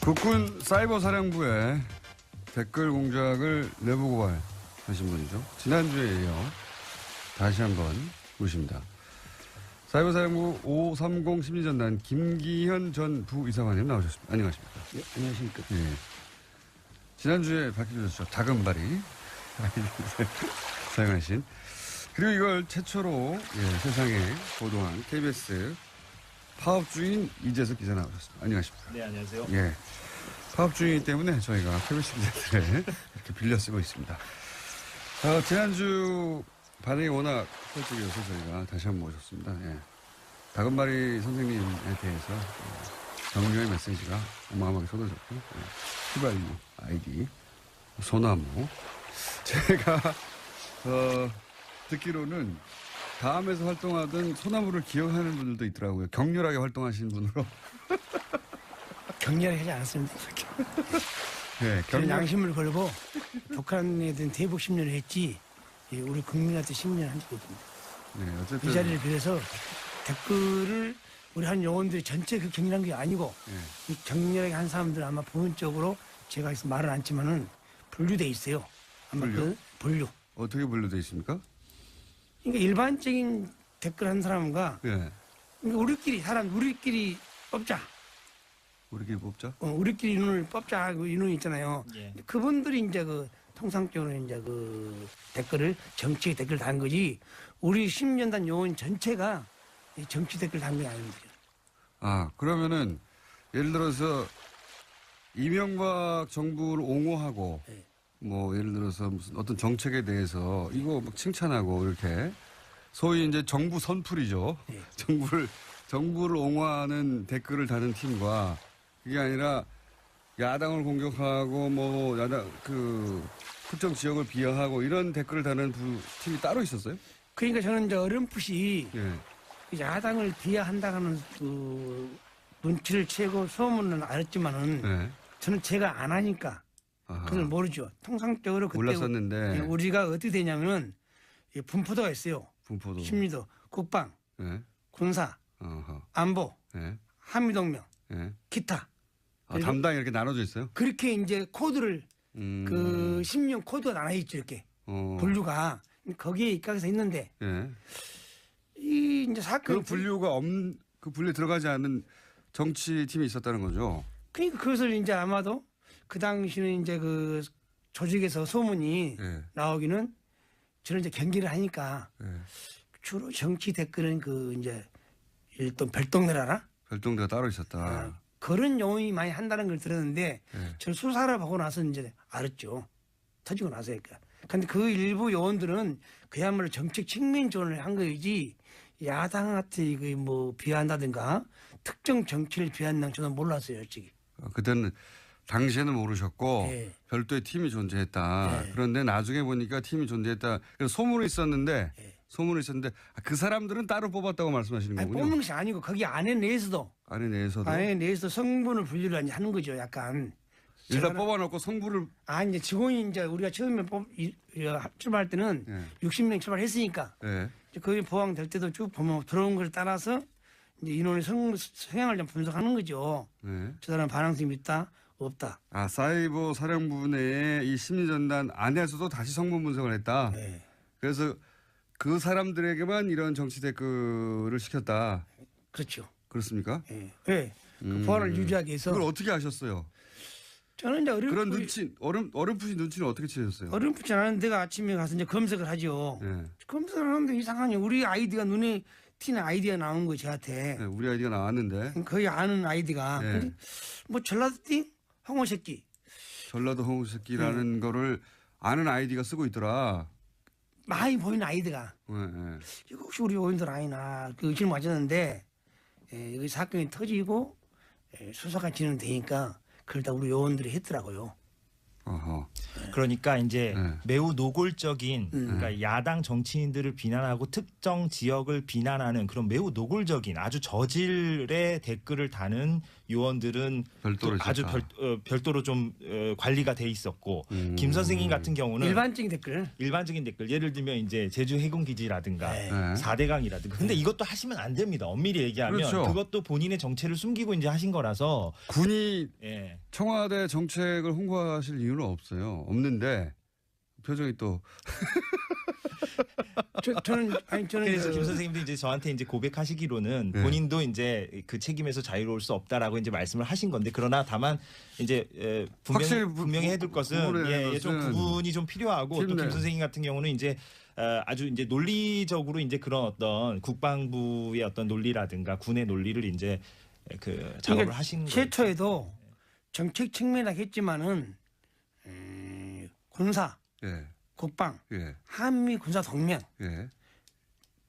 국군 사이버사령부에 댓글 공작을 내부 고발하신 분이죠. 지난주에 이어 다시 한번 모십니다. 사이버사령부 530 심리전단 김기현 전 부이사관님 나오셨습니다. 안녕하십니까? 네, 안녕하십니까? 예. 지난주에 밝혀졌죠. 다금바리 사용하신. 그리고 이걸 최초로 세상에 보도한 KBS 파업주인 이재석 기자 나오셨습니다. 안녕하십니까? 네, 안녕하세요. 예. 파업주의이기 때문에 저희가 KBS 기자들을 이렇게 빌려 쓰고 있습니다. 지난주 반응이 워낙 펄쩍이어서 저희가 다시 한번 모셨습니다. 예. 다금바리 선생님에 대해서 격려의 메시지가 어마어마하게 쏟아졌고, 휘발유 아이디, 소나무. 제가, 듣기로는 다음에서 활동하던 소나무를 기억하는 분들도 있더라고요. 격렬하게 활동하시는 분으로. 격렬하지 않았습니다. 네, 저는 양심을 걸고 북한에 대한 대북 심리를 했지, 우리 국민한테 심리를 한 적이 없습니다. 네, 어쨌든. 이 자리를 빌어서 댓글을 우리 한 요원들이 전체 그 격렬한 게 아니고, 이 격렬하게 한 사람들 아마 부분적으로 제가 말은 않지만은 분류돼 있어요. 아마 분류? 그 분류. 어떻게 분류되어 있습니까? 그러니까 일반적인 댓글 한 사람과 예. 그러니까 우리끼리 뽑자. 우리끼리 뽑자? 우리끼리 인원을 뽑자 하고 인원이 있잖아요. 예. 그분들이 이제 통상적으로 이제 댓글을 정치 댓글 단 거지, 우리 심리전단 요원 전체가 정치 댓글 단 게 아닙니다. 아, 그러면은, 예를 들어서, 이명박 정부를 옹호하고, 네. 뭐, 예를 들어서 무슨 어떤 정책에 대해서 이거 막 칭찬하고, 이렇게, 소위 이제 정부 선풀이죠. 네. 정부를 옹호하는 댓글을 다는 팀과, 그게 아니라, 야당을 공격하고, 뭐, 특정 지역을 비하하고, 이런 댓글을 다는 팀이 따로 있었어요? 그러니까 저는 이제 어렴풋이 예. 야당을 비하한다는 눈치를 채고 소문은 알았지만은, 예. 저는 제가 안 하니까 아하. 그걸 모르죠. 통상적으로 그때 몰랐었는데. 우리가 어떻게 되냐면은 분포도가 있어요. 분포도. 심리도, 국방, 예. 군사, 어허. 안보, 예. 한미동맹, 예. 기타. 아, 담당이 이렇게 나눠져 있어요? 그렇게 이제 코드를 그 심리형 코드가 나눠 있죠, 이렇게. 분류가 거기에 입각해서 있는데, 예. 이 이제 사건이 그 분류에 들어가지 않는 정치팀이 있었다는 거죠. 그러니까 그것을 이제 아마도 그 당시는 이제 그 조직에서 소문이 예. 나오기는, 저는 이제 경기를 하니까 예. 주로 정치 댓글은 이제 일단 별동네라나 별동대가 따로 있었다. 그런 요인이 많이 한다는 걸 들었는데, 예. 저 수사를 보고 나서 이제 알았죠. 터지고 나서니까. 근데 그 일부 요원들은 그야말로 정책 측면 지원을 한 거이지, 야당한테 비한다든가 특정 정치를 비한다는 저는 몰랐어요, 솔직히. 그때는 당시에는 모르셨고 예. 별도의 팀이 존재했다. 예. 그런데 나중에 보니까 팀이 존재했다. 그래서 소문이 있었는데 그 사람들은 따로 뽑았다고 말씀하시는 아니, 거군요. 뽑는 것이 아니고 거기 안에 내에서도 안에 내에서도 성분을 분류를 하는 거죠, 약간. 일단 뽑아놓고 성부를 이제 직원이 이제 우리가 처음에 출발할 때는 예. 60명 출발했으니까, 예. 이제 거기 보강될 때도 쭉 보면 들어온 걸 따라서 이제 인원의 성향을 좀 분석하는 거죠. 예. 저 사람 반항성이 있다, 없다. 아, 사이버 사령부 내의 이 심리전단 안에서도 다시 성분 분석을 했다. 네. 그래서 그 사람들에게만 이런 정치 댓글을 시켰다. 그렇죠. 그렇습니까? 예. 네. 그 보안을 유지하기 위해서. 그걸 어떻게 아셨어요? 저는 이제 그런 어렴풋이 눈치는 어떻게 채셨어요? 어렴풋지 않은 데가 아침에 가서 이제 검색을 하죠. 예. 검색을 하는데 이상하니 우리 아이디가 눈에 튀는 아이디가 나온 거예요, 저한테. 네, 우리 아이디가 나왔는데. 거의 아는 아이디가. 예. 근데 뭐 전라도띠 홍어새끼. 전라도 홍새끼라는 거를 아는 아이디가 쓰고 있더라. 많이 보이는 아이디가. 예, 예. 이거 혹시 우리 요원들 아니나 그 의심을 맞았는데, 여기 사건이 터지고 수사가 진행되니까 그걸 다 우리 요원들이 했더라고요. 어허. 그러니까 이제 네. 매우 노골적인 그러니까 야당 정치인들을 비난하고 특정 지역을 비난하는 그런 매우 노골적인 아주 저질의 댓글을 다는 요원들은 별도로 또 아주 있었다. 별도로 좀 관리가 돼 있었고 김 선생님 같은 경우는 일반적인 댓글. 일반적인 댓글 예를 들면 이제 제주 해군기지라든가 네. 네. 4대강이라든가 근데 이것도 하시면 안 됩니다. 엄밀히 얘기하면 그렇죠. 그것도 본인의 정체를 숨기고 이제 하신 거라서 군이 예. 청와대 정책을 홍보하실 이유는 없어요. 없는데 표정이 또 저는 그래서 김 선생님도 이제 저한테 이제 고백하시기로는 네. 본인도 이제 그 책임에서 자유로울 수 없다라고 이제 말씀을 하신 건데 그러나 다만 이제 확실히 분명히 해둘 것은 구분해야 좀 것은 구분이 좀 필요하고 또 팀 내. 김 선생님 같은 경우는 이제 아주 이제 논리적으로 이제 그런 어떤 국방부의 어떤 논리라든가 군의 논리를 이제 그 작업을 그러니까 하신 거예요. 최초에도 정책 측면이라 했지만은 군사, 예, 국방, 예, 한미 군사 동맹 예,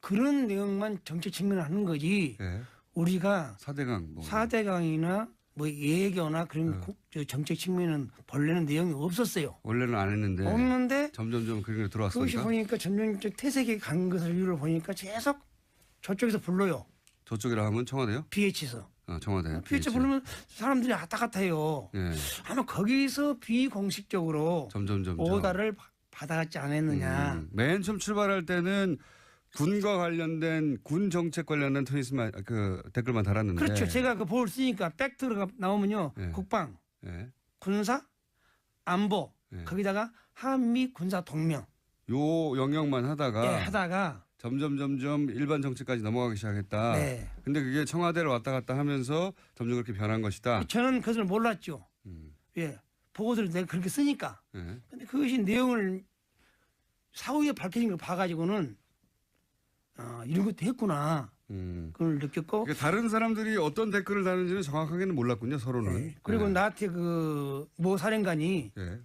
그런 내용만 정책 측면을 하는 거지. 예. 우리가 4대강 뭐 4대강이나 뭐 예교나 그런 저 정책 측면은 본래는 내용이 없었어요. 원래는 안 했는데 없는데 점점점 그런 게 그것이 들어왔으니까 보니까 점점 퇴색이 간 것을 이유를 보니까 계속 저쪽에서 불러요. 저쪽이라 하면 청와대요? BH에서. 청와대. BH 부르면 사람들이 왔다 갔다 해요. 예, 아마 거기서 비공식적으로 점점점 오다를 받아갔지 않았느냐. 맨 처음 출발할 때는 군과 관련된 군 정책 관련된 트윗만 그 댓글만 달았는데. 그렇죠. 제가 그 보를 쓰니까 팩트가 나오면요. 네. 국방, 예. 군사, 안보, 네. 거기다가 한미 군사 동맹 요 영역만 하다가 하다가 점점 일반 정책까지 넘어가기 시작했다. 네. 근데 그게 청와대를 왔다 갔다 하면서 점점 그렇게 변한 것이다. 저는 그것을 몰랐죠. 음. 예. 보고서를 내가 그렇게 쓰니까. 예. 근데 그것이 내용을 사후에 밝혀진 걸 봐가지고는 이런 것도 했구나. 그걸 느꼈고. 그러니까 다른 사람들이 어떤 댓글을 다는지는 정확하게는 몰랐군요, 서로는. 네. 그리고 예. 나한테 그 모 사령관이 예.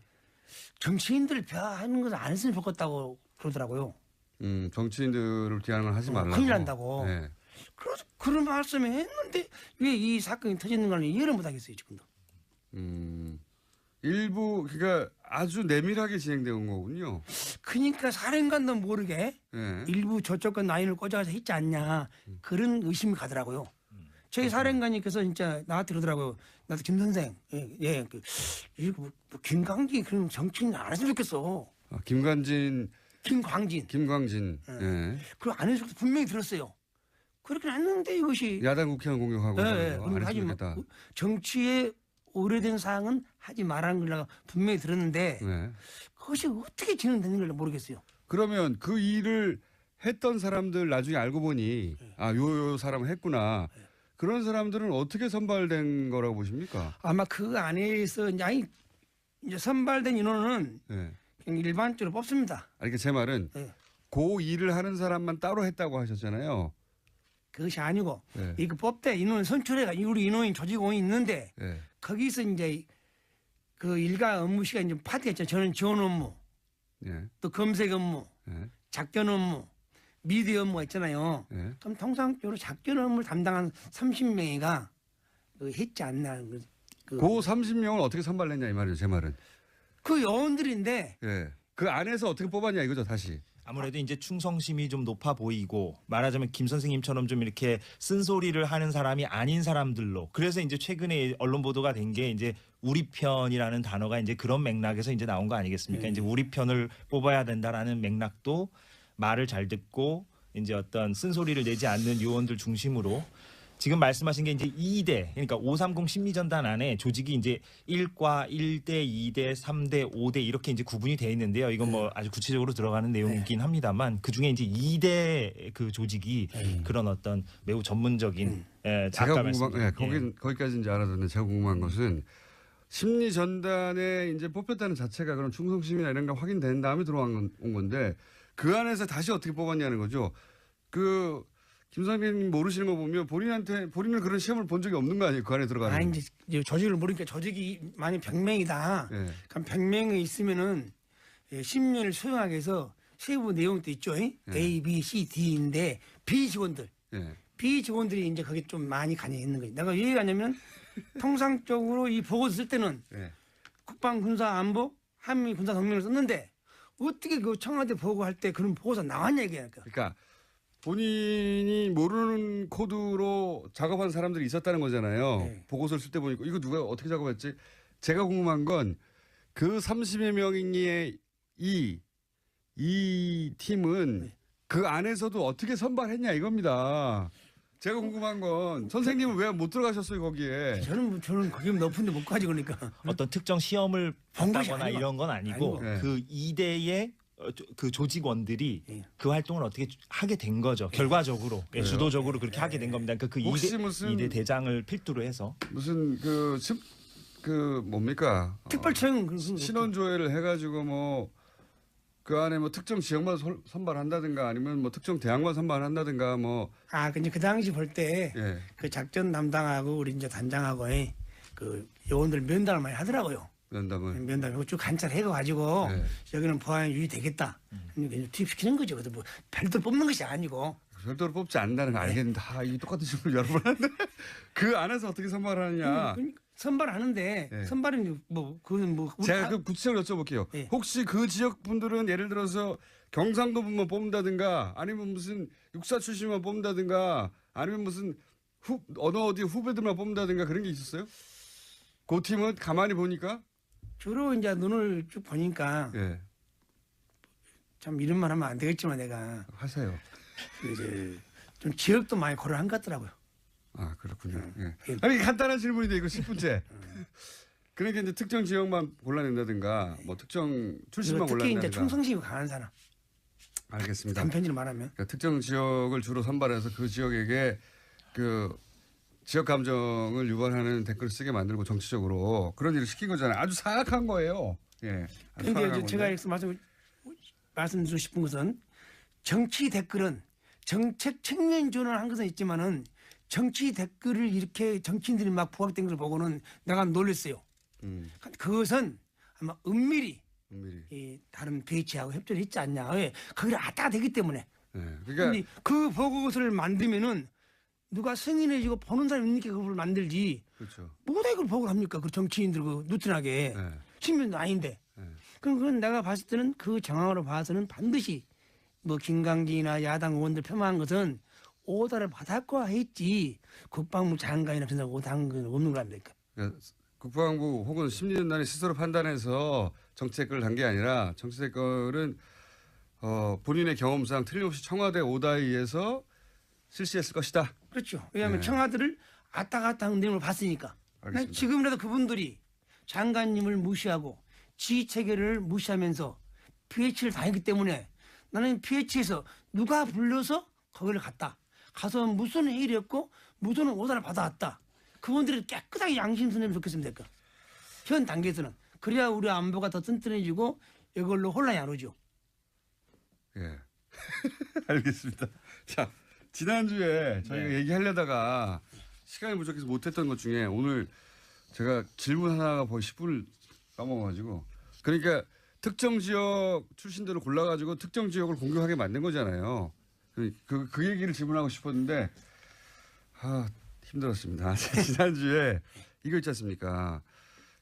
정치인들을 비하하는 것을 안 했으면 좋겠다고 그러더라고요. 정치인들을 비하는 하지 말라고. 큰일 난다고. 예. 그런 말씀을 했는데 왜 이 사건이 터졌는가는 이해를 못하겠어요 지금도. 일부 그러니까 아주 내밀하게 진행되는 거군요. 그러니까 사령관도 모르게 예. 일부 저쪽과 라인을 꽂아서 했지 않냐 그런 의심이 가더라고요. 저희 사령관님께서 진짜 나한테 그러더라고요. 나도 김 선생, 이거 뭐 김광진 그런 정치인 안 했으면 좋겠어. 김광진. 예. 그거 안 했으면 좋겠어. 분명히 들었어요. 그렇게 안 했는데 이것이 야당 국회의원 공격하고 예, 안 하지 했으면 마. 좋겠다. 정치에 오래된 사항은 하지 말라는 걸 분명히 들었는데 네. 그것이 어떻게 진행되는 걸 모르겠어요. 그러면 그 일을 했던 사람들 나중에 알고 보니 요 사람을 했구나. 그런 사람들은 어떻게 선발된 거라고 보십니까? 아마 그 안에서 이제 선발된 인원은 네. 그냥 일반적으로 뽑습니다. 그러니까 제 말은 네. 그 일을 하는 사람만 따로 했다고 하셨잖아요. 그것이 아니고 네. 이거 뽑대 인원 선출해가 우리 인원인 조직원이 있는데 네. 거기서 이제 그 일과 업무 시간 좀 파트했죠. 저는 지원 업무, 네. 또 검색 업무, 네. 작전 업무, 미디어 업무가 있잖아요. 네. 그럼 통상적으로 작전 업무를 담당한 30명이가 했지 않나. 그 30명을 어떻게 선발했냐 이 말이에요. 제 말은. 그 요원들인데 예. 그 안에서 어떻게 뽑았냐 이거죠 다시. 아무래도 이제 충성심이 좀 높아 보이고 말하자면 김 선생님처럼 좀 이렇게 쓴소리를 하는 사람이 아닌 사람들로 그래서 이제 최근에 언론 보도가 된 게 이제 우리 편이라는 단어가 이제 그런 맥락에서 이제 나온 거 아니겠습니까? 이제 우리 편을 뽑아야 된다라는 맥락도 말을 잘 듣고 이제 어떤 쓴소리를 내지 않는 요원들 중심으로 지금 말씀하신 게 이제 2대 그러니까 530 심리전단 안에 조직이 이제 1과 1대, 2대, 3대, 5대 이렇게 이제 구분이 돼 있는데요. 이건 뭐 아주 구체적으로 들어가는 내용이긴 합니다만 그 중에 이제 2대 그 조직이 그런 어떤 매우 전문적인 제가 궁금한 거기까지 이제 알아듣는데 제가 궁금한 것은 심리 전단에 이제 뽑혔다는 자체가 그런 충성심이나 이런 거 확인된 다음에 온 건데 그 안에서 다시 어떻게 뽑았냐는 거죠. 김 선생님 모르시는 거 보면 본인은 그런 시험을 본 적이 없는 거 아니에요? 그 안에 들어가는. 이제 조직을 모르니까 조직이 많이 100명이다. 네. 그럼 100명이 있으면은 10년을 수용하게 해서 세부 내용도 있죠. A, B, C, D인데 B 직원들. 네. B 직원들이 이제 거기 좀 많이 관여 있는 거예요. 내가 왜 얘기하냐면 통상적으로 이 보고서 쓸 때는 네. 국방, 군사, 안보, 한미 군사 동맹을 썼는데 어떻게 그 청와대 보고할 때 그런 보고서 나왔냐 이게니까. 그러니까 본인이 모르는 코드로 작업한 사람들이 있었다는 거잖아요. 네. 보고서를 쓸 때 보니까 이거 누가 어떻게 작업했지? 제가 궁금한 건 그 30여 명의 이 팀은 네. 그 안에서도 어떻게 선발했냐 이겁니다. 제가 궁금한 건 선생님은 왜 못 들어가셨어요 거기에? 저는 그게 높은데 못 가지 그러니까. 어떤 특정 시험을 본 것이 봤다거나 아니고. 이런 건 아니고 아니고. 네. 그 이대의 그 조직원들이 예. 그 활동을 어떻게 하게 된 거죠. 결과적으로 예, 그래요? 주도적으로 그렇게 하게 된 겁니다. 그러니까 그 혹시 이대, 무슨- 이대 대장을 필두로 해서 무슨 그 뭡니까? 특별청 그 신원조회를 해가지고 뭐 그 안에 뭐 특정 지역만 선발한다든가 아니면 뭐 특정 대학만 선발한다든가 뭐 근데 그 당시 볼 때 그 예, 작전 담당하고 우리 이제 단장하고의 그 요원들 면담을 많이 하더라고요. 면담을. 면담 쭉 관찰해가지고 네. 여기는 보안이 유지되겠다. 그러니까 투입시키는 거죠. 그래서 뭐 별도 뽑는 것이 아니고. 별도로 뽑지 않는다는 거 알겠는데 이게 똑같은 질문 여러 번 하는데 그 안에서 어떻게 선발하느냐. 그러니까 선발하는데 네. 선발은 뭐 그건 뭐 우리 제가 다- 그 구체적으로 여쭤볼게요. 예. 혹시 그 지역 분들은 예를 들어서 경상도 분만 뽑는다든가 아니면 무슨 육사 출신만 뽑는다든가 아니면 무슨 어느 어디 후배들만 뽑는다든가 그런 게 있었어요? 그 팀은 가만히 보니까 주로 이제 눈을 쭉 보니까 예, 참 이런 말 하면 안 되겠지만 내가 하세요. 그 이제 좀 지역도 많이 고려한 것 같더라고요. 아 그렇군요. 예. 예. 아니 간단한 질문인데 이거 10분째. 그러니까 이제 특정 지역만 골라낸다든가 뭐 특정 출신만 특히 이제 골라낸다든가. 충성심이 강한 사람. 알겠습니다. 단편지로 말하면. 그러니까 특정 지역을 주로 선발해서 그 지역에게 그 지역 감정을 유발하는 댓글을 쓰게 만들고 정치적으로 그런 일을 시킨 거잖아요. 아주 사악한 거예요. 예. 아주 그런데 사악한 이제 제가 건데. 여기서 말씀드리고 싶은 것은 정치 댓글은 정책 측면 지원을 한 것은 있지만은 정치 댓글을 이렇게 정치인들이 막 부각된 걸 보고는 내가 놀랐어요. 그것은 아마 은밀히 은밀히. 이 다른 배치하고 협조를 했지 않냐. 왜? 거기를 아따가 되기 때문에. 예. 근데 그러니까 그 보고서를 만들면은 누가 승인해주고 보는 사람이 있으니까 그걸 만들지. 그렇죠. 뭐다 이걸 보고를 합니까? 그 정치인들 그 누트나게. 예. 신변도 아닌데. 예. 그럼 그건 내가 봤을 때는 그 정황으로 봐서는 반드시 뭐 김강진이나 야당 의원들 폄하한 것은 오다를 받았고 했지 국방부 장관이나 그런 사람 오다한 건 없는 거 아닙니까? 그러니까 국방부 혹은 심리전단이 스스로 판단해서 정치 댓글을 단 게 아니라 정치 댓글은 본인의 경험상 틀림없이 청와대 오다에 의해서 실시했을 것이다. 그렇죠. 왜냐하면 네. 청와대를 아따 갔다 하는 내용을 봤으니까. 난 알겠습니다. 지금이라도 그분들이 장관님을 무시하고 지휘 체계를 무시하면서 PH를 다녔기 때문에 나는 PH에서 누가 불러서 거기를 갔다. 가서 무슨 회의를 했고 무슨 오다를 받아왔다. 그분들이 깨끗하게 양심선을 좋겠으면 될까. 현 단계에서는. 그래야 우리 안보가 더 튼튼해지고 이걸로 혼란이 안 오죠. 예. 알겠습니다. 자, 지난주에 저희가 얘기하려다가 시간이 부족해서 못했던 것 중에 오늘 제가 질문 하나가 거의 10분을 까먹어가지고 그러니까 특정 지역 출신들을 골라가지고 특정 지역을 공격하게 만든 거잖아요. 그 얘기를 질문하고 싶었는데 힘들었습니다. 지난주에 이거 있지 않습니까?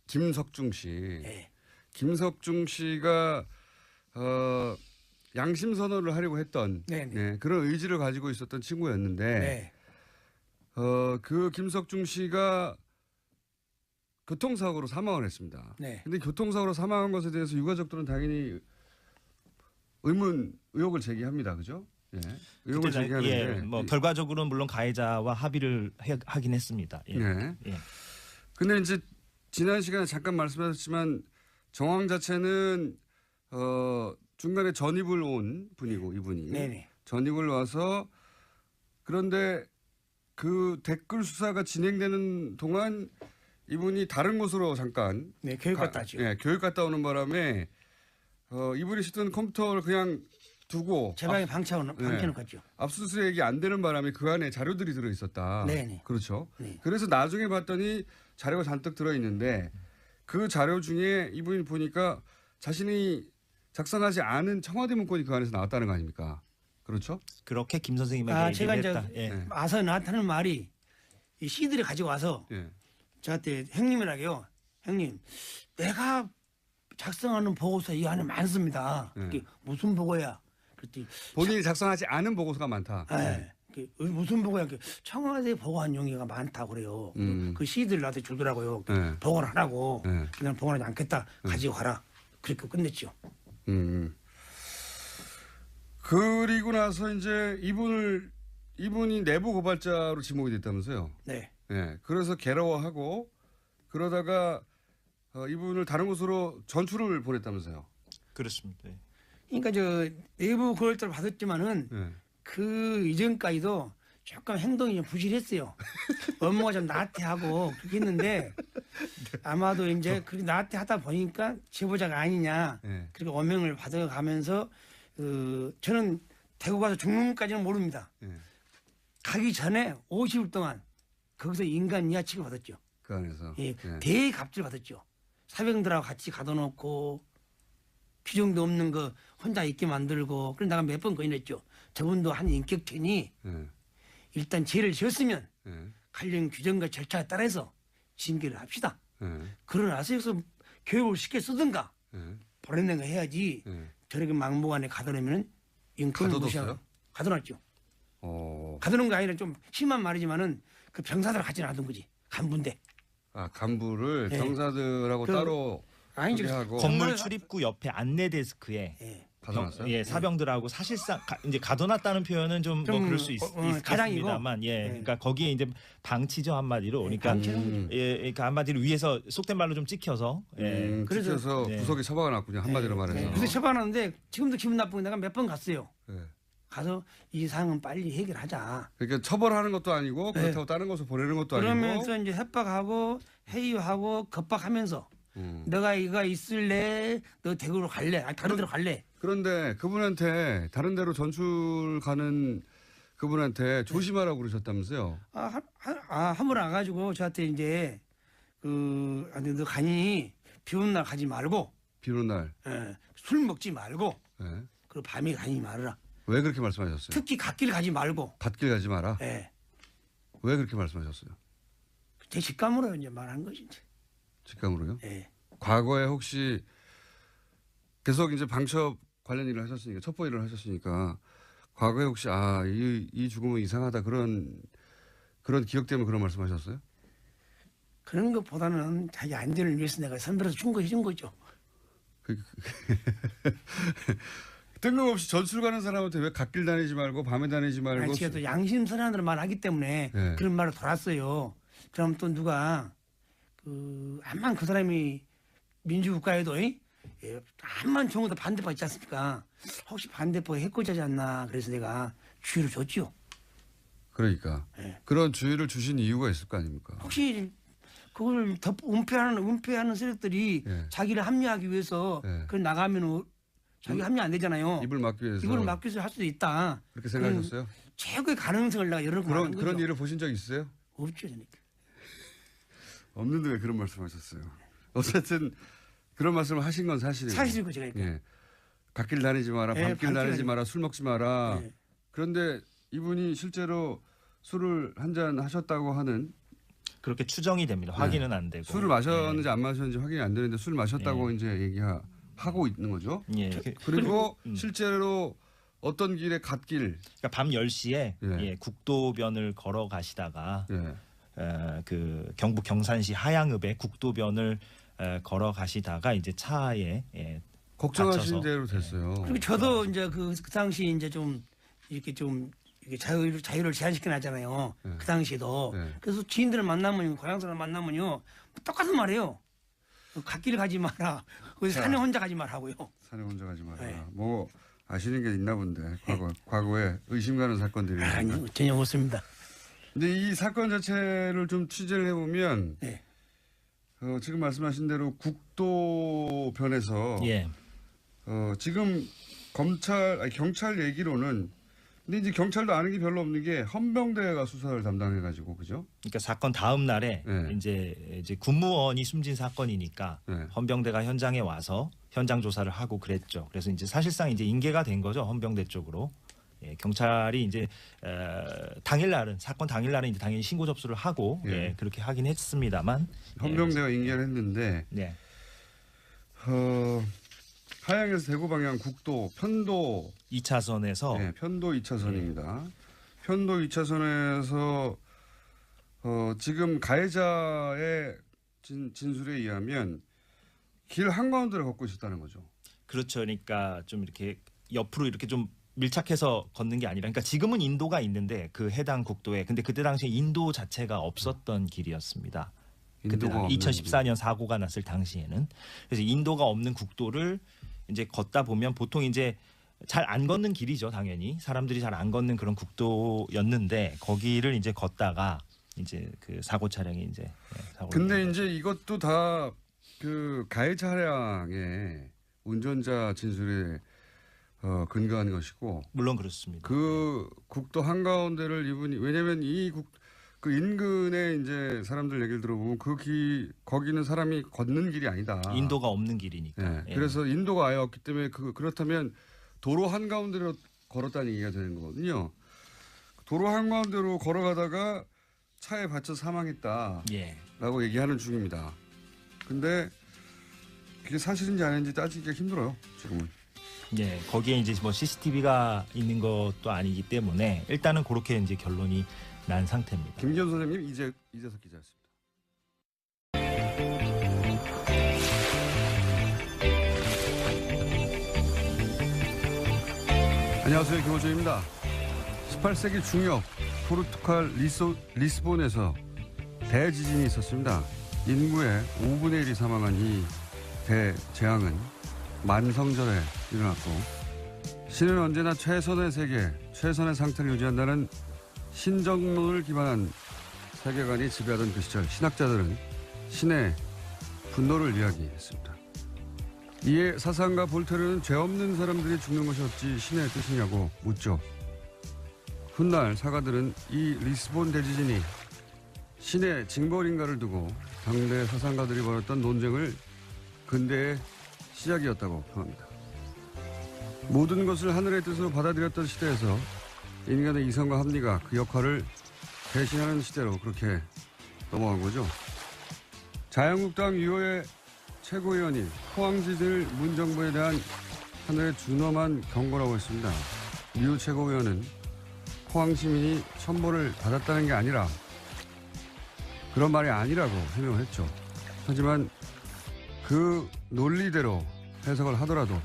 김석중 씨. 네. 김석중 씨가 양심 선언을 하려고 했던 네네. 그런 의지를 가지고 있었던 친구였는데 네. 그 김석중 씨가 교통사고로 사망을 했습니다. 네. 근데 교통사고로 사망한 것에 대해서 유가족들은 당연히 의혹을 제기합니다. 그죠? 예. 의혹을 그때 제기하는데. 예, 뭐 결과적으로는 물론 가해자와 합의를 하긴 했습니다. 예. 네. 예. 근데 이제 지난 시간에 잠깐 말씀하셨지만 정황 자체는 중간에 전입을 온 분이고 이분이 네네. 전입을 와서 그런데 그 댓글 수사가 진행되는 동안 이분이 다른 곳으로 잠깐 네, 교육 갔다 왔죠. 예, 교육 갔다 오는 바람에 이분이 쓰던 컴퓨터를 그냥 두고 제 방에 방치해놓고 갔죠. 압수수색이 안 되는 바람에 그 안에 자료들이 들어 있었다. 네네. 그렇죠. 네. 그래서 나중에 봤더니 자료가 잔뜩 들어 있는데 그 자료 중에 이분이 보니까 자신이 작성하지 않은 청와대 문건이 그 안에서 나왔다는 거 아닙니까? 그렇죠? 그렇게 김 선생님에게 제가 얘기를 이제 했다. 예. 네. 와서 나한테는 말이 이 CD를 가지고 와서 예. 저한테 형님이라고요. 형님, 내가 작성하는 보고서 이 안에 많습니다. 네. 그게 무슨 보고야? 그랬더니 본인이 작성하지 않은 보고서가 많다. 그게 무슨 보고야? 청와대 보고한 용의가 많다고 그래요. 그 시들을 나한테 주더라고요. 네. 보고를 하라고. 네. 그냥 보고하지 않겠다. 가지고 가라. 그렇게 끝냈죠. 그리고 나서 이제 이분이 내부 고발자로 지목이 됐다면서요. 네. 예. 그래서 괴로워하고 그러다가 이분을 다른 곳으로 전출을 보냈다면서요. 그렇습니다. 네. 그러니까 저 내부 고발자를 받았지만은 예. 그 이전까지도 조금 행동이 좀 부실했어요. 업무가 좀 나태하고 그렇게 했는데 아마도 이제 그렇게 나태하다 보니까 제보자가 아니냐 예. 그렇게 어명을 받아가면서 저는 대구 가서 죽는까지는 모릅니다. 예. 가기 전에 50일 동안 거기서 인간 이하 취급받았죠. 그 안에서. 예, 예. 대갑질 받았죠. 사병들하고 같이 가둬놓고 규정도 없는 거 혼자 있게 만들고 그래서 내가 몇 번 거인했죠. 저분도 한 인격체니 예. 일단 죄를 지었으면 예. 관련 규정과 절차에 따라서 징계를 합시다. 예. 그러나서 여기서 교육을 쉽게 쓰든가 예. 보내는가 해야지 예. 저렇게 막무가내 가둬놓으면 인권을 가둬뒀어요? 무시하고 가둬놨죠. 어. 가두는 거 아니라 좀 심한 말이지만은 그 병사들 같이 놔둔 거지 간부인데. 아, 간부를 예. 병사들하고 그- 따로 아니지. 소개하고 건물 정말- 출입구 옆에 안내 데스크에 예. 가둬놨어요. 예, 사병들하고 사실상 이제 가둬놨다는 표현은 좀 뭐 좀, 그럴 수 가장이고. 있겠습니다만, 예, 예. 그러니까 거기에 이제 방치죠 한마디로, 그러니까 방치는 예, 그러니까 한마디로 위에서 속된 말로 좀 찍혀서, 예, 그래서- 그래서 네. 구석에 처박아 놨군요. 한마디로 말해서. 그래서 처방하는데 지금도 기분 나쁘고 내가 몇 번 갔어요. 예. 가서 이 상황은 빨리 해결하자. 그러니까 처벌하는 것도 아니고 네. 그렇다고 다른 곳으로 보내는 것도 그러면서 아니고. 이제 협박하고 회유하고 겁박하면서 음. 너가 이거 있을래? 너 대구로 갈래? 아니 다른 데로 갈래? 그런데 그분한테 다른 데로 전출 가는 그분한테 조심하라고 그러셨다면서요. 한번 와가지고 저한테 이제 아니 너 가니 비 오는 날 가지 말고 비 오는 날. 술 먹지 말고 예. 그리고 밤에 가지 말아라. 왜 그렇게 말씀하셨어요? 특히 갓길 가지 말고. 갓길 가지 마라. 예. 왜 그렇게 말씀하셨어요? 제 직감으로 이제 말한 거지. 이제. 직감으로요? 예. 과거에 혹시 계속 이제 방첩 관련 일을 하셨으니까 첩보 일을 하셨으니까 과거에 혹시 이 죽음은 이상하다 그런 기억 때문에 그런 말씀하셨어요? 그런 것보다는 자기 안전을 위해서 내가 선별해서 충고해 준 거죠. 뜬금없이 전출 가는 사람한테 왜 갓길 다니지 말고 밤에 다니지 말고 아니, 제가 또 양심선언으로 말하기 때문에 네. 그런 말을 돌았어요. 그럼 또 누가 암만 그 사람이 민주국가에도 암만 좋은 것도 반대파 있지 않습니까? 혹시 반대파 해코지하지 않나 그래서 내가 주의를 줬죠. 그러니까 네. 그런 주의를 주신 이유가 있을 거 아닙니까? 혹시 그걸 더 은폐하는 세력들이 예. 자기를 합리화하기 위해서 예. 그걸 나가면 자기 합리 안 되잖아요. 입을 막기 위해서 이걸 막기 위해서 할 수도 있다. 그렇게 생각하셨어요? 최고의 가능성을 내가 열어놓고 말한 거죠. 그런 일을 보신 적 있으세요? 없죠, 저는. 없는데 왜 그런 말씀하셨어요? 어쨌든 그런 말씀을 하신 건 사실이에요. 사실이고 제가 예. 갓길 다니지 마라, 예, 밤길 밤길 다니지 다니지 마라, 술 먹지 마라. 예. 그런데 이분이 실제로 술을 한 잔 하셨다고 하는 그렇게 추정이 됩니다. 확인은 안 되고. 술을 마셨는지 안 마셨는지 확인이 안 되는데 술 마셨다고 이제 얘기하고 있는 거죠. 예. 그리고 실제로 어떤 길에 갓길 그러니까 밤 10시에 예. 예, 국도변을 걸어 가시다가 예. 그 경북 경산시 하양읍에 국도변을 걸어 가시다가 이제 차에 걱정하신 다쳐서. 대로 됐어요. 그리고 저도 이제 그 당시 이제 좀 이렇게 자유를 제한시켜 놨잖아요. 네. 그 당시에도. 네. 그래서 지인들을 만나면 고향 사람 만나면요 똑같은 말이에요. 갓길 가지 마라. 거기 산에 혼자 가지 말라고요. 산에 혼자 가지 마라. 네. 뭐 아시는 게 있나 본데 과거에 의심 가는 사건들이. 아니요 전혀 없습니다. 근데 이 사건 자체를 좀 취재를 해보면 네. 지금 말씀하신 대로 국도변에서 예. 지금 경찰 얘기로는 근데 이제 경찰도 아는 게 별로 없는 게 헌병대가 수사를 담당해가지고 그죠? 그러니까 사건 다음 날에 네. 이제 군무원이 숨진 사건이니까 네. 헌병대가 현장에 와서 현장 조사를 하고 그랬죠. 그래서 이제 사실상 이제 인계가 된 거죠. 헌병대 쪽으로. 예, 경찰이 이제 당일날은 사건 당일날은 이제 당연히 신고 접수를 하고 예. 그렇게 하긴 했습니다만 헌병대가 인계를 했는데 네. 하양에서 대구 방향 국도 편도 2차선에서 네, 편도 2차선입니다. 편도 2차선에서 지금 가해자의 진술에 의하면 길 한가운데를 걷고 있었다는 거죠. 그렇죠. 그러니까 좀 이렇게 옆으로 이렇게 좀 밀착해서 걷는 게 아니라, 그러니까 지금은 인도가 있는데 그 해당 국도에, 근데 그때 당시에 인도 자체가 없었던 길이었습니다. 그때 인도가 없는 2014년 사고가 났을 당시에는. 그래서 인도가 없는 국도를 이제 걷다 보면 보통 이제 잘 안 걷는 길이죠, 당연히 사람들이 잘 안 걷는 그런 국도였는데 거기를 이제 걷다가 이제 그 사고 차량이 이제 사고. 근데 이제 이것도 다 그 가해 차량의 운전자 진술에 근거한 것이고, 물론 그렇습니다. 그 국도 한가운데를 이분이, 왜냐면 그 인근에 이제 사람들 얘기를 들어보면 거기는 사람이 걷는 길이 아니다. 인도가 없는 길이니까. 네, 예. 그래서 인도가 아예 없기 때문에 그렇다면 도로 한가운데로 걸었다는 얘기가 되는 거거든요. 도로 한가운데로 걸어가다가 차에 받쳐 사망했다라고 예. 얘기하는 중입니다. 근데 그게 사실인지 아닌지 따지기가 힘들어요, 지금은. 예, 거기에 이제 뭐 CCTV가 있는 것도 아니기 때문에 일단은 그렇게 이제 결론이 난 상태입니다. 김기현 선생님, 이재석 기자였습니다. 안녕하세요, 김호준입니다. 18세기 중엽 포르투갈 리스본에서 대지진이 있었습니다. 인구의 5분의 1이 사망한 이 대재앙은 만성절에 일어났고, 신은 언제나 최선의 세계, 최선의 상태를 유지한다는 신정론을 기반한 세계관이 지배하던 그 시절, 신학자들은 신의 분노를 이야기했습니다. 이에 사상가 볼테르는 죄 없는 사람들이 죽는 것이 어찌 신의 뜻이냐고 묻죠. 훗날 사가들은 이 리스본 대지진이 신의 징벌인가를 두고 당대 사상가들이 벌였던 논쟁을 근대의 시작이었다고 평합니다. 모든 것을 하늘의 뜻으로 받아들였던 시대에서 인간의 이성과 합리가 그 역할을 대신하는 시대로 그렇게 넘어간 거죠. 자유한국당 유호의 최고위원이 포항지들 문정부에 대한 하늘의 준엄한 경고라고 했습니다. 류 최고위원은 포항 시민이 천벌을 받았다는 게 아니라, 그런 말이 아니라고 해명을 했죠. 하지만 그 논리대로 해석을 하더라도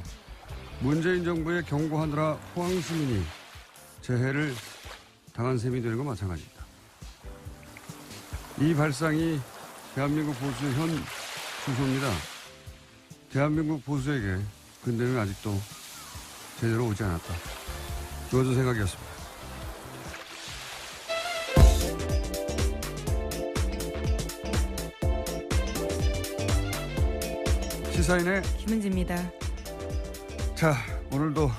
문재인 정부에 경고하느라 포항 시민이 재해를 당한 셈이 되는 건 마찬가지입니다. 이 발상이 대한민국 보수의 현 주소입니다. 대한민국 보수에게 근대는 아직도 제대로 오지 않았다. 이것도 생각이었습니다. 시사인의 김은지입니다. 자, 오늘도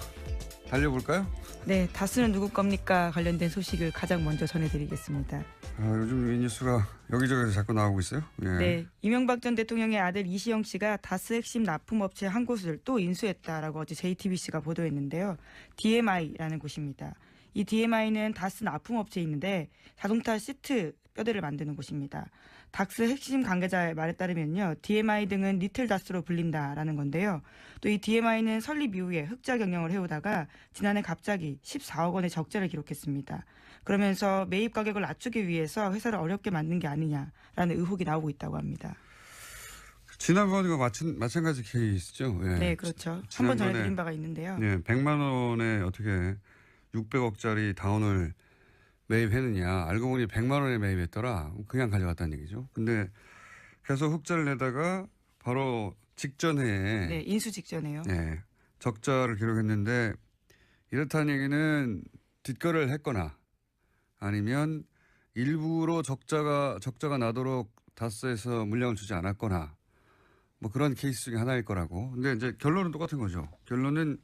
달려볼까요? 네, 다스는 누구 겁니까? 관련된 소식을 가장 먼저 전해드리겠습니다. 요즘 이 뉴스가 여기저기서 자꾸 나오고 있어요. 예. 네, 이명박 전 대통령의 아들 이시영 씨가 다스 핵심 납품업체 한 곳을 또 인수했다라고 어제 JTBC가 보도했는데요. DMI라는 곳입니다. 이 DMI는 다스 납품업체에 있는데 자동차 시트 뼈대를 만드는 곳입니다. 다스 핵심 관계자의 말에 따르면요, DMI 등은 리틀 다스로 불린다라는 건데요. 또 이 DMI는 설립 이후에 흑자 경영을 해오다가 지난해 갑자기 14억 원의 적자를 기록했습니다. 그러면서 매입 가격을 낮추기 위해서 회사를 어렵게 만든 게 아니냐라는 의혹이 나오고 있다고 합니다. 지난번과 마찬가지 케이스죠. 예. 네, 그렇죠. 한번 전해드린 바가 있는데요. 예, 100만 원에 어떻게 600억짜리 다운을 매입했느냐. 알고 보니 100만 원에 매입했더라. 그냥 가져갔다는 얘기죠. 근데 계속 흑자를 내다가 바로 직전에 네, 인수 직전에요. 네, 적자를 기록했는데, 이렇다는 얘기는 뒷거래를 했거나 아니면 일부러 적자가 나도록 다스에서 물량을 주지 않았거나 뭐 그런 케이스 중에 하나일 거라고. 근데 이제 결론은 똑같은 거죠. 결론은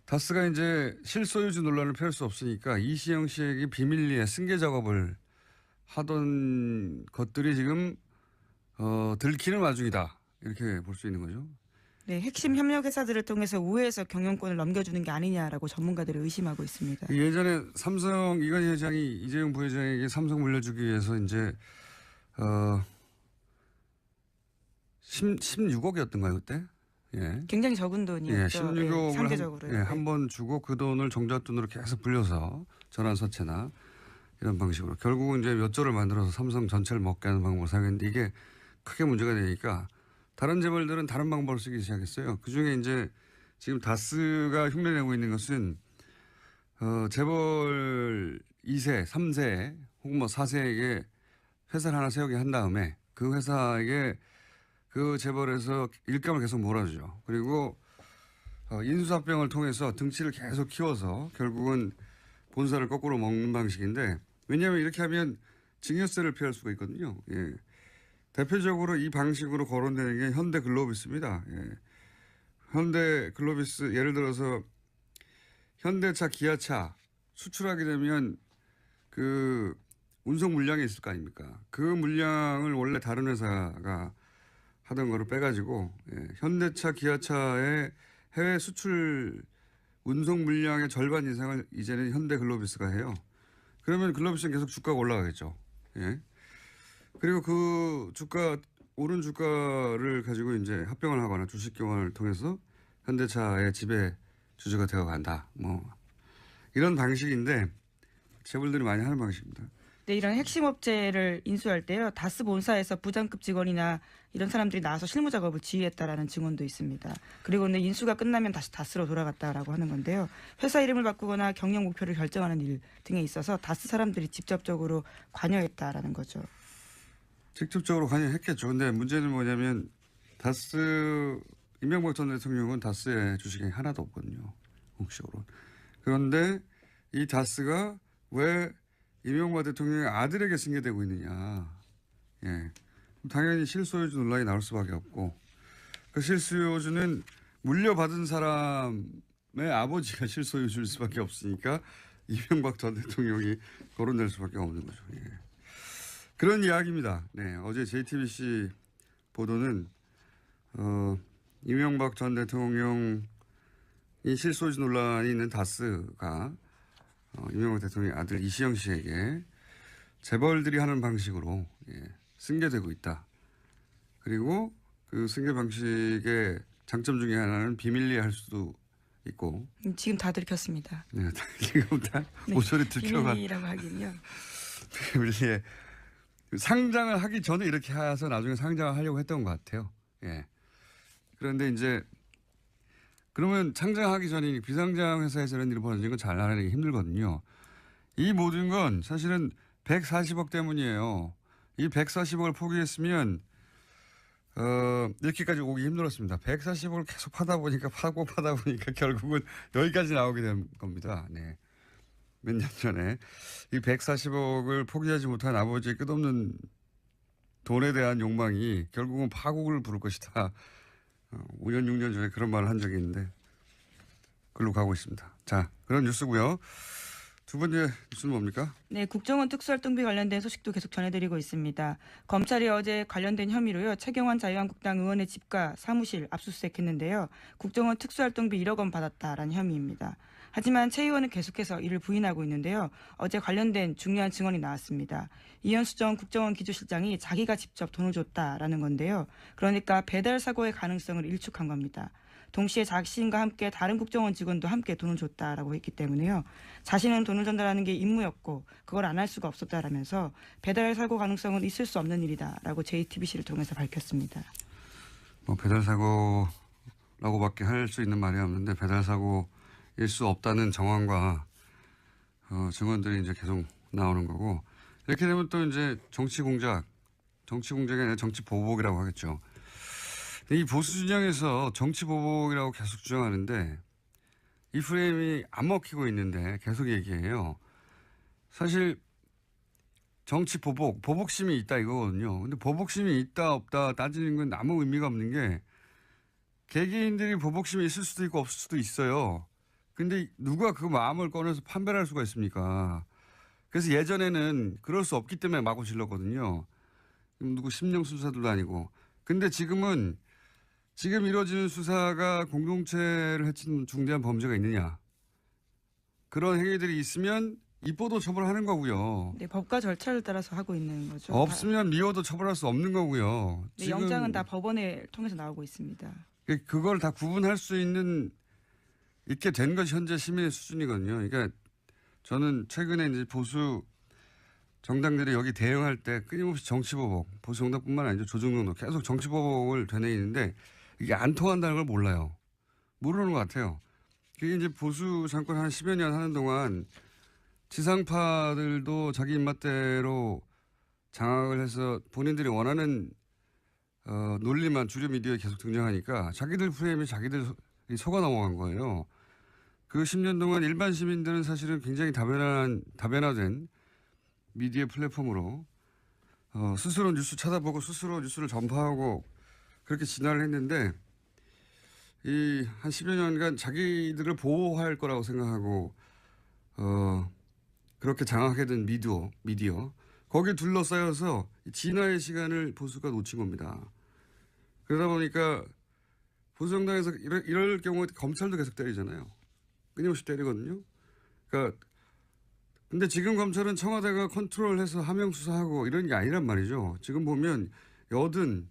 다스가 이제 실소유주 논란을 펴을 수 없으니까 이시영 씨에게 비밀리에 승계 작업을 하던 것들이 지금 들키는 와중이다. 이렇게 볼 수 있는 거죠. 네, 핵심 협력 회사들을 통해서 우회해서 경영권을 넘겨주는 게 아니냐라고 전문가들을 의심하고 있습니다. 예전에 삼성 이건희 회장이 이재용 부회장에게 삼성 물려주기 위해서 이제 16억이었던가요 그때? 예. 굉장히 적은 돈이었죠. 예, 16억을 상대적으로. 한 번 주고 그 돈을 종잣돈으로 계속 불려서 전환사채나 이런 방식으로 결국은 이제 몇 조를 만들어서 삼성 전체를 먹게 하는 방법을 사용했는데 이게 크게 문제가 되니까 다른 재벌들은 다른 방법을 쓰기 시작했어요. 그중에 이제 지금 다스가 흉내내고 있는 것은 재벌 2세, 3세 혹은 뭐 4세에게 회사를 하나 세우게 한 다음에 그 회사에게 그 재벌에서 일감을 계속 몰아주죠. 그리고 인수합병을 통해서 등치를 계속 키워서 결국은 본사를 거꾸로 먹는 방식인데 왜냐하면 이렇게 하면 증여세를 피할 수가 있거든요. 예. 대표적으로 이 방식으로 거론되는 게 현대글로비스입니다. 예. 현대글로비스 예를 들어서 현대차, 기아차 수출하게 되면 그 운송 물량이 있을 거 아닙니까? 그 물량을 원래 다른 회사가 하던 거를 빼가지고 현대차, 기아차의 해외 수출 운송 물량의 절반 이상을 이제는 현대글로비스가 해요. 그러면 글로비스는 계속 주가가 올라가겠죠. 예. 그리고 그 오른 주가를 가지고 이제 합병을 하거나 주식 교환을 통해서 현대차의 지배 주주가 되어 간다. 뭐 이런 방식인데 재벌들이 많이 하는 방식입니다. 네, 이런 핵심 업체를 인수할 때요. 다스 본사에서 부장급 직원이나 이런 사람들이 나와서 실무 작업을 지휘했다라는 증언도 있습니다. 그리고 근데 인수가 끝나면 다시 다스로 돌아갔다라고 하는 건데요. 회사 이름을 바꾸거나 경영 목표를 결정하는 일 등에 있어서 다스 사람들이 직접적으로 관여했다라는 거죠. 직접적으로 관여했겠죠. 근데 문제는 뭐냐면 다스 이명박 전 대통령은 다스의 주식이 하나도 없거든요. 공식적으로. 그런데 이 다스가 왜 이명박 대통령의 아들에게 승계되고 있느냐. 예. 당연히 실소유주 논란이 나올 수밖에 없고 그 실소유주는 물려받은 사람의 아버지가 실소유주일 수밖에 없으니까 이명박 전 대통령이 거론될 수밖에 없는 거죠. 예. 그런 이야기입니다. 네. 어제 JTBC 보도는 이명박 전 대통령이 실소유주 논란이 있는 다스가 이명박 대통령의 아들 이시영 씨에게 재벌들이 하는 방식으로 승계되고 있다. 그리고 그 승계 방식의 장점 중에 하나는 비밀리에 할 수도 있고. 지금 다 들켰습니다. 네, 지금 다 모서리 들켜가. 비밀이라고 하긴요. 비밀리에 상장을 하기 전에 이렇게 해서 나중에 상장을 하려고 했던 것 같아요. 예. 그런데 이제 그러면 상장하기 전에 비상장 회사에서 이런 일이 벌어지는 건 잘 알아내기 힘들거든요. 이 모든 건 사실은 140억 때문이에요. 이 140억을 포기했으면 이렇게까지 오기 힘들었습니다. 140억을 계속 파다 보니까 결국은 여기까지 나오게 된 겁니다. 네. 몇 년 전에 이 140억을 포기하지 못한 아버지의 끝없는 돈에 대한 욕망이 결국은 파국을 부를 것이다. 5년, 6년 전에 그런 말을 한 적이 있는데 그걸로 가고 있습니다. 자, 그런 뉴스고요. 두 번째 뉴스는 뭡니까? 네, 국정원 특수활동비 관련된 소식도 계속 전해드리고 있습니다. 검찰이 어제 관련된 혐의로요. 최경환 자유한국당 의원의 집과 사무실 압수수색했는데요. 국정원 특수활동비 1억 원 받았다라는 혐의입니다. 하지만 최 의원은 계속해서 이를 부인하고 있는데요. 어제 관련된 중요한 증언이 나왔습니다. 이현수 전 국정원 기조실장이 자기가 직접 돈을 줬다라는 건데요. 그러니까 배달 사고의 가능성을 일축한 겁니다. 동시에 자신과 함께 다른 국정원 직원도 함께 돈을 줬다라고 했기 때문에요. 자신은 돈을 전달하는 게 임무였고 그걸 안 할 수가 없었다라면서 배달 사고 가능성은 있을 수 없는 일이다라고 JTBC를 통해서 밝혔습니다. 뭐 배달 사고라고밖에 할 수 있는 말이 없는데 배달 사고일 수 없다는 정황과 증언들이 이제 계속 나오는 거고 이렇게 되면 또 이제 정치 공작이 아니라 정치 보복이라고 하겠죠. 이 보수 진영에서 정치 보복이라고 계속 주장하는데 이 프레임이 안 먹히고 있는데 계속 얘기해요. 사실 정치 보복심이 있다 이거거든요. 근데 보복심이 있다 없다 따지는 건 아무 의미가 없는 게 개개인들이 보복심이 있을 수도 있고 없을 수도 있어요. 근데 누가 그 마음을 꺼내서 판별할 수가 있습니까? 그래서 예전에는 그럴 수 없기 때문에 마구 질렀거든요. 누구 심령 수사들도 아니고. 근데 지금 이루어지는 수사가 공동체를 해친 중대한 범죄가 있느냐. 그런 행위들이 있으면 이뻐도 처벌하는 거고요. 네, 법과 절차를 따라서 하고 있는 거죠. 없으면 미워도 처벌할 수 없는 거고요. 네, 영장은 다 법원을 통해서 나오고 있습니다. 그걸 다 구분할 수 있게 된 것이 현재 시민의 수준이거든요. 그러니까 저는 최근에 이제 보수 정당들이 여기 대응할 때 끊임없이 정치보복, 보수 정당뿐만 아니라 조중동도 계속 정치보복을 되뇌이는데 이게 안 통한다는 걸 몰라요. 모르는 것 같아요. 그게 이제 보수 정권 한 10여 년 하는 동안 지상파들도 자기 입맛대로 장악을 해서 본인들이 원하는 논리만 주류 미디어에 계속 등장하니까 자기들 프레임에 자기들이 속아 넘어간 거예요. 그 10년 동안 일반 시민들은 사실은 굉장히 다변화된 미디어 플랫폼으로 스스로 뉴스 찾아보고 스스로 뉴스를 전파하고 그렇게 진화를 했는데 이 한 10여 년간 자기들을 보호할 거라고 생각하고 그렇게 장악하게 된 미디어 거기에 둘러싸여서 진화의 시간을 보수가 놓친 겁니다. 그러다 보니까 보수 정당에서 이럴 경우에 검찰도 계속 때리잖아요. 끊임없이 때리거든요. 그러니까 근데 지금 검찰은 청와대가 컨트롤해서 하명 수사하고 이런 게 아니란 말이죠. 지금 보면 여든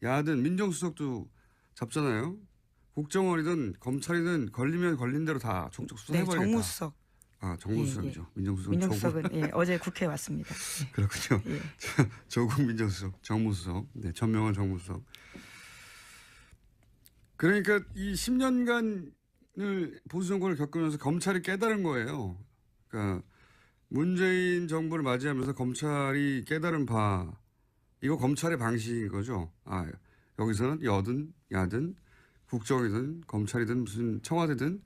야든 민정수석도 잡잖아요. 국정원이든 검찰이든 걸리면 걸린 대로 다 족족 수사해버리겠다. 네, 정무수석. 아, 정무수석이죠. 예. 민정수석은 민정수석은 예, 어제 국회에 왔습니다. 그렇군요. 예. 조국 민정수석, 정무수석, 네, 전명환 정무수석. 그러니까 이 10년간을 보수 정권을 겪으면서 검찰이 깨달은 거예요. 그러니까 문재인 정부를 맞이하면서 검찰이 깨달은 바, 이거 검찰의 방식인 거죠. 아, 여기서는 여든 야든 국정이든 검찰이든 무슨 청와대든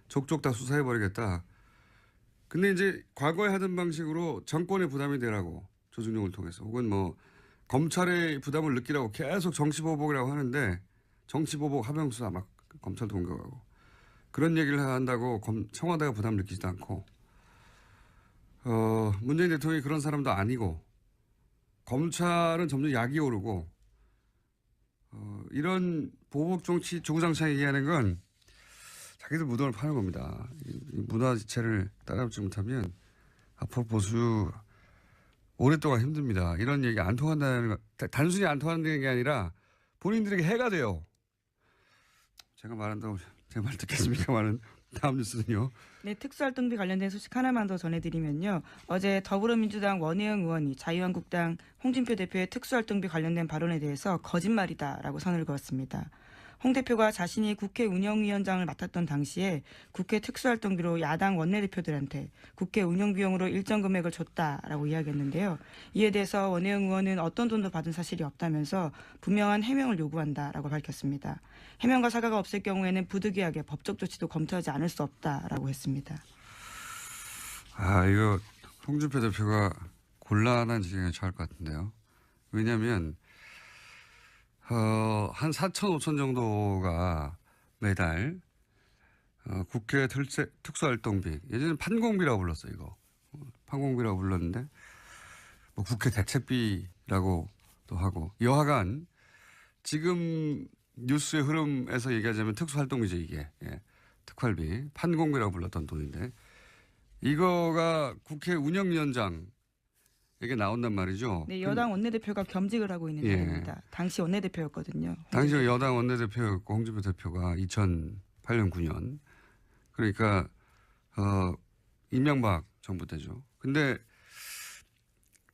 족족 다 수사해버리겠다. 근데 이제 과거에 하던 방식으로 정권의 부담이 되라고 조중동을 통해서 혹은 뭐 검찰의 부담을 느끼라고 계속 정치보복이라고 하는데 정치보복 하명수사 막 검찰도 공격하고 그런 얘기를 한다고 청와대가 부담을 느끼지도 않고 문재인 대통령이 그런 사람도 아니고 검찰은 점점 약이 오르고 이런 보복 정치 주구장창 얘기하는 건 자기들 무덤을 파는 겁니다. 이 문화 지체를 따라잡지 못하면 앞으로 보수 오랫동안 힘듭니다. 이런 얘기 안 통한다는 거 단순히 안 통한다는 게 아니라 본인들에게 해가 돼요. 제가 말한다고 제 말 듣겠습니까만은 다음 뉴스는요. 네, 특수활동비 관련된 소식 하나만 더 전해드리면요. 어제 더불어민주당 원혜영 의원이 자유한국당 홍준표 대표의 특수활동비 관련된 발언에 대해서 거짓말이다라고 선을 그었습니다. 홍 대표가 자신이 국회 운영위원장을 맡았던 당시에 국회 특수활동비로 야당 원내대표들한테 국회 운영비용으로 일정 금액을 줬다라고 이야기했는데요. 이에 대해서 원혜영 의원은 어떤 돈도 받은 사실이 없다면서 분명한 해명을 요구한다라고 밝혔습니다. 해명과 사과가 없을 경우에는 부득이하게 법적 조치도 검토하지 않을 수 없다라고 했습니다. 아, 이거 홍준표 대표가 곤란한 지경에 처할 것 같은데요. 왜냐하면 한 4천 5천 정도가 매달 국회 특수활동비 예전에 판공비라고 불렀어요. 이거 판공비라고 불렀는데 뭐 국회 대책비라고도 하고 여하간 지금 뉴스의 흐름에서 얘기하자면 특수활동비죠. 이게 특활비 판공비라고 불렀던 돈인데 이거가 국회 운영위원장 이게 나온단 말이죠. 네, 여당 원내대표가 겸직을 하고 있는 자리입니다. 당시 원내대표였거든요. 당시 여당 원내대표였고 홍준표 대표가 2008년 9년 그러니까 이명박 정부 때죠. 근데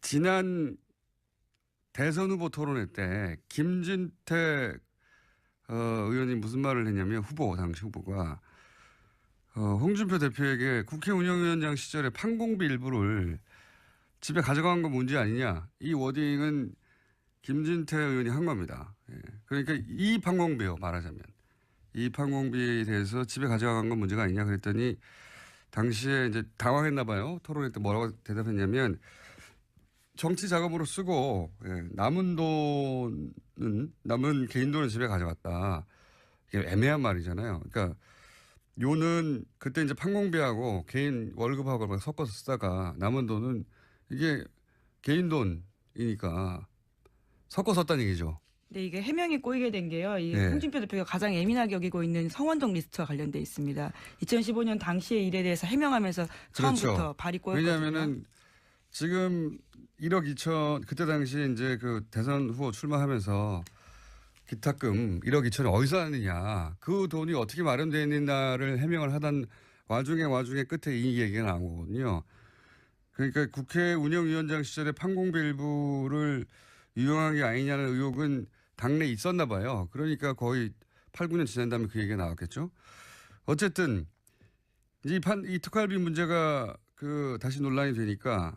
지난 대선 후보 토론회 때 김진태 의원이 무슨 말을 했냐면 당시 후보가 홍준표 대표에게 국회 운영위원장 시절에 판공비 일부를 집에 가져간 건 문제 아니냐. 이 워딩은 김진태 의원이 한 겁니다. 그러니까 이 판공비요 말하자면. 이 판공비에 대해서 집에 가져간 건 문제가 아니냐 그랬더니 당시에 이제 당황했나 봐요. 토론회 때 뭐라고 대답했냐면 정치 자금으로 쓰고 남은 개인 돈은 집에 가져갔다. 이게 애매한 말이잖아요. 그러니까 요는 그때 이제 판공비하고 개인 월급하고 막 섞어서 쓰다가 남은 돈은 이게 개인 돈이니까 섞어 썼다는 얘기죠. 네, 이게 해명이 꼬이게 된 게요. 이 네. 홍준표 대표가 가장 예민하게 여기고 있는 성원동 리스트와 관련돼 있습니다. 2015년 당시의 일에 대해서 해명하면서 처음부터 그렇죠. 발이 꼬였거든요. 왜냐하면은 지금 1억 2천 그때 당시에 이제 그 대선 후보 출마하면서 기탁금 1억 2천이 어디서 났느냐, 그 돈이 어떻게 마련되어 있느냐를 해명을 하던 와중에 끝에 이 얘기가 나온 거거든요. 그러니까 국회 운영위원장 시절에 판공비 일부를 유용한 게 아니냐는 의혹은 당내에 있었나 봐요. 그러니까 거의 8, 9년 지난 다음에 그 얘기가 나왔겠죠. 어쨌든 이 특활비 문제가 다시 논란이 되니까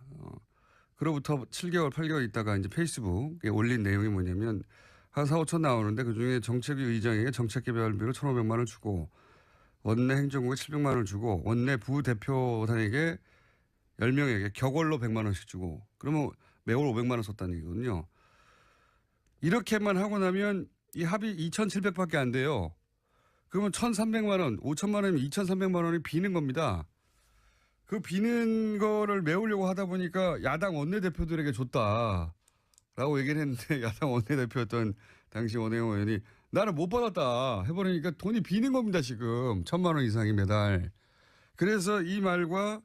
그로부터 7개월, 8개월 있다가 이제 페이스북에 올린 내용이 뭐냐면 한 4, 5천 나오는데 그중에 정책위 의장에게 정책개발비로 1,500만 원을 주고 원내 행정국에 700만 원을 주고 원내 부대표단에게 10명에게 격월로 100만 원씩 주고 그러면 매월 500만 원 썼다는 얘기거든요. 이렇게만 하고 나면 이 합이 2,700밖에 안 돼요. 그러면 1,300만 원, 5천만 원이면 2,300만 원이 비는 겁니다. 그 비는 거를 메우려고 하다 보니까 야당 원내대표들에게 줬다라고 얘기를 했는데 야당 원내대표였던 당시 원혜영 의원이 나는 못 받았다 해버리니까 돈이 비는 겁니다. 지금 1,000만 원 이상이 매달. 그래서 이 말과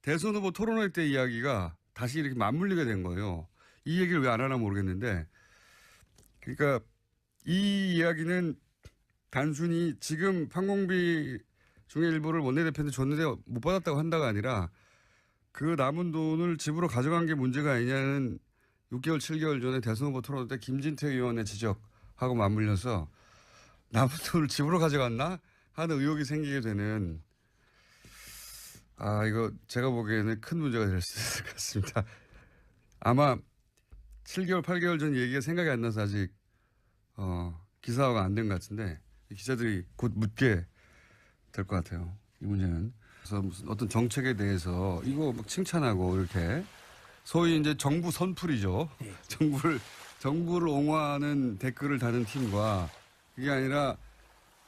대선 후보 토론회 때 이야기가 다시 이렇게 맞물리게 된 거예요. 이 얘기를 왜 안 하나 모르겠는데, 그러니까 이 이야기는 단순히 지금 판공비 중에 일부를 원내대표한테 줬는데 못 받았다고 한다가 아니라 그 남은 돈을 집으로 가져간 게 문제가 아니냐는 6개월, 7개월 전에 대선 후보 토론회 때 김진태 의원의 지적하고 맞물려서 남은 돈을 집으로 가져갔나 하는 의혹이 생기게 되는, 이거 제가 보기에는 큰 문제가 될 수 있을 것 같습니다. 아마 7개월, 8개월 전 얘기가 생각이 안 나서 아직 기사화가 안 된 것 같은데 기자들이 곧 묻게 될 것 같아요. 이 문제는. 그래서 무슨 어떤 정책에 대해서 이거 막 칭찬하고 이렇게 소위 이제 정부 선풀이죠. 네. 정부를 옹호하는 댓글을 다는 팀과 그게 아니라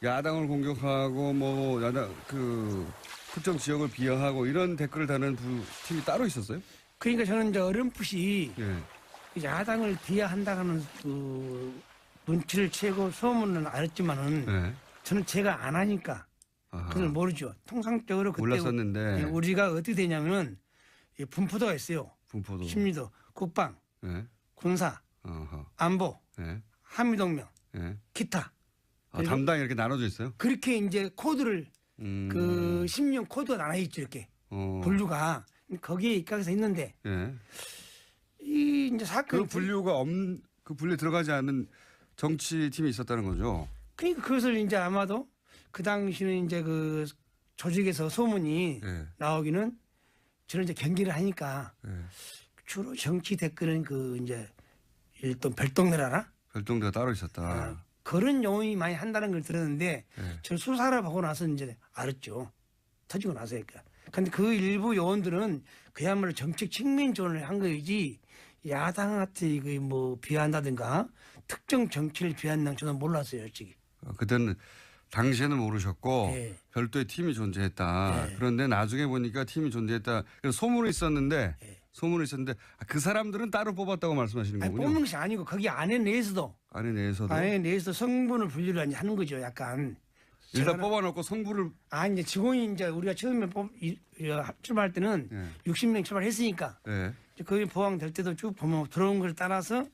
야당을 공격하고 뭐 야당 특정 지역을 비하하고 이런 댓글을 다는 팀이 따로 있었어요? 그러니까 저는 이제 어렴풋이 예. 야당을 비하한다는 그 눈치를 채고 소문은 알았지만은 예. 저는 제가 안 하니까 아하. 그걸 모르죠. 통상적으로 그때 몰랐었는데. 우리가 어떻게 되냐면은 이 분포도가 있어요. 분포도. 심리도, 국방, 예. 군사, 아하. 안보, 예. 한미동맹, 예. 기타. 담당이 이렇게 나눠져 있어요? 그렇게 이제 코드를 그 심령 코드가 나눠 있죠. 이렇게 분류가 거기에 입각해서 있는데 예. 이 이제 사건 그 분류에 들어가지 않는 정치팀이 있었다는 거죠. 그러니까 그것을 이제 아마도 그 당시는 이제 그 조직에서 소문이 예. 나오기는 저는 이제 경기를 하니까 예. 주로 정치 댓글은 그 이제 일단 별동네라나 별동대가 따로 있었다. 그런 용어이 많이 한다는 걸 들었는데 예. 저는 수사를 하고 나서 이제 알았죠. 터지고 나서니까. 근데 그 일부 요원들은 그야말로 정책 측면 지원을 한 거이지 야당한테 그 뭐 비한다든가 특정 정치를 비한다는 저는 몰랐어요, 솔직히. 그때는 당시에는 모르셨고 예. 별도의 팀이 존재했다. 예. 그런데 나중에 보니까 팀이 존재했다. 그래서 소문이 있었는데 그 사람들은 따로 뽑았다고 말씀하시는 아니, 거군요. 뽑는 것이 아니고 거기 안에 내에서도 안에 내에서도 성분을 분류를 이제 하는 거죠, 약간. 일단 제가- 뽑아놓고 성부를 이제 직원이 이제 우리가 처음에 출발할 때는 예. 60명 출발했으니까 예. 이제 거기 보강될 때도 쭉 보면 들어온 걸 따라서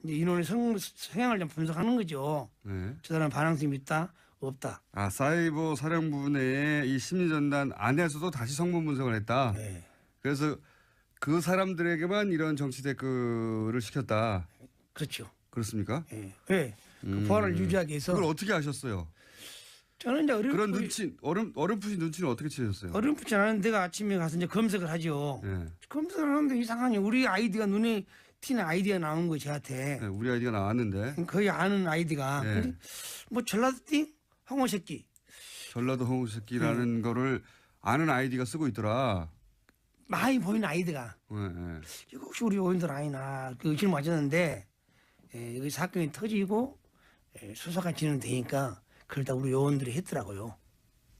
이제 인원의 성향을 좀 분석하는 거죠. 예. 저 사람 반항성이 있다, 없다. 사이버 사령부 내에 이 심리전단 안에서도 다시 성분 분석을 했다. 네. 그래서 그 사람들에게만 이런 정치 댓글을 시켰다. 그렇죠. 그렇습니까? 예. 네. 그 보안을 유지하기 위해서 그걸 어떻게 아셨어요? 저는 이제 그런 어렴풋이 눈치는 어떻게 채셨어요? 어렴풋지 않은 내가 아침에 가서 이제 검색을 하죠. 예. 검색을 하는데 이상하니 우리 아이디가 눈에 튀는 아이디가 나온 거예요, 저한테. 네, 우리 아이디가 나왔는데 거의 아는 아이디가. 네. 근데 뭐 전라도 띵 황호 새끼. 전라도 홍새끼라는 거를 아는 아이디가 쓰고 있더라. 많이 보이는 아이디가. 예, 예. 이거 혹시 우리 요원들 아니나 그 의심을 맞았는데 여기 사건이 터지고 수사가 진행되니까 그걸 다 우리 요원들이 했더라고요.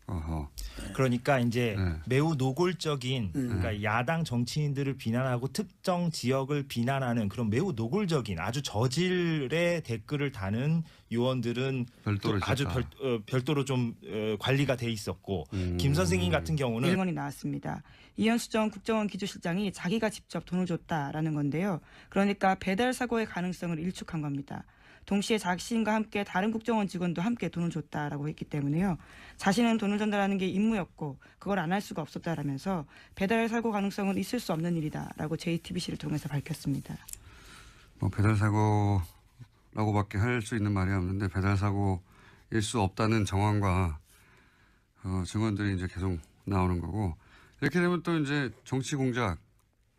어허. 그러니까 이제 네. 매우 노골적인 그러니까 야당 정치인들을 비난하고 특정 지역을 비난하는 그런 매우 노골적인 아주 저질의 댓글을 다는 요원들은 별도로 또 아주 있었다. 별도로 좀 관리가 돼 있었고 김 선생님 같은 경우는 일본이 나왔습니다. 이현수 전 국정원 기조실장이 자기가 직접 돈을 줬다라는 건데요. 그러니까 배달 사고의 가능성을 일축한 겁니다. 동시에 자신과 함께 다른 국정원 직원도 함께 돈을 줬다라고 했기 때문에요. 자신은 돈을 전달하는 게 임무였고 그걸 안 할 수가 없었다라면서 배달 사고 가능성은 있을 수 없는 일이다라고 JTBC를 통해서 밝혔습니다. 뭐 배달 사고라고밖에 할 수 있는 말이 없는데 배달 사고일 수 없다는 정황과 증언들이 이제 계속 나오는 거고 이렇게 되면 또 이제 정치 공작이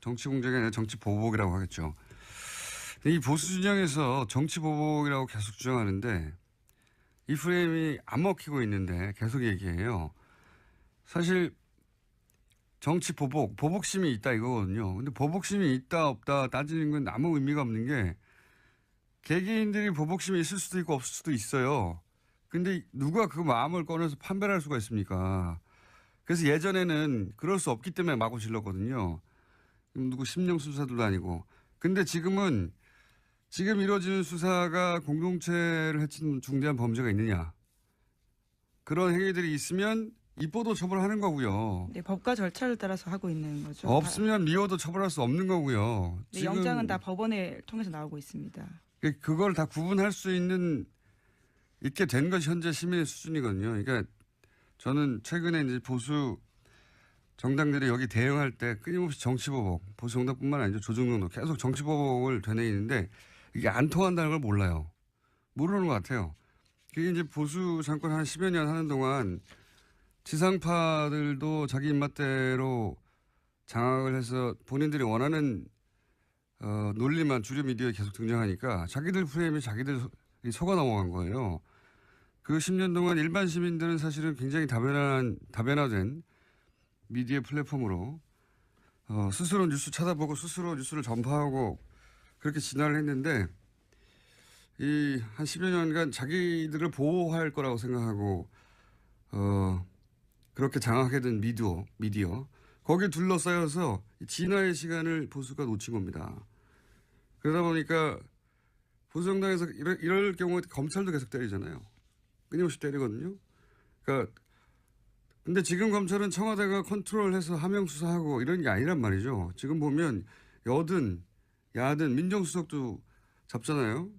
아니라 정치 보복이라고 하겠죠. 이 보수 진영에서 정치 보복이라고 계속 주장하는데 이 프레임이 안 먹히고 있는데 계속 얘기해요. 사실 정치 보복심이 있다 이거거든요. 근데 보복심이 있다 없다 따지는 건 아무 의미가 없는 게 개개인들이 보복심이 있을 수도 있고 없을 수도 있어요. 근데 누가 그 마음을 꺼내서 판별할 수가 있습니까? 그래서 예전에는 그럴 수 없기 때문에 마구 질렀거든요. 누구 심령 수사도 아니고. 근데 지금 이루어지는 수사가 공동체를 해친 중대한 범죄가 있느냐. 그런 행위들이 있으면 입보도 처벌하는 거고요. 네, 법과 절차를 따라서 하고 있는 거죠. 없으면 미워도 처벌할 수 없는 거고요. 네, 영장은 다 법원을 통해서 나오고 있습니다. 그걸 다 구분할 수 있게 된 것이 현재 시민의 수준이거든요. 그러니까 저는 최근에 이제 보수 정당들이 여기 대응할 때 끊임없이 정치보복, 보수 정당뿐만 아니라 조중동도 계속 정치보복을 되뇌이는데 이게 안 통한다는 걸 몰라요. 모르는 것 같아요. 그게 이제 보수 정권 한 10여 년 하는 동안 지상파들도 자기 입맛대로 장악을 해서 본인들이 원하는 논리만 주류 미디어에 계속 등장하니까 자기들 프레임이 자기들 속아 넘어간 거예요. 그 10년 동안 일반 시민들은 사실은 굉장히 다변화된 미디어 플랫폼으로 스스로 뉴스 찾아보고 스스로 뉴스를 전파하고 그렇게 진화를 했는데 이 한 10여 년간 자기들을 보호할 거라고 생각하고 그렇게 장악하게 된 미디어 거기에 둘러싸여서 진화의 시간을 보수가 놓친 겁니다. 그러다 보니까 보수 정당에서 이럴 경우에 검찰도 계속 때리잖아요. 끊임없이 때리거든요. 그러니까 근데 지금 검찰은 청와대가 컨트롤해서 하명 수사하고 이런 게 아니란 말이죠. 지금 보면 여든 야든 민정수석도 잡잖아요.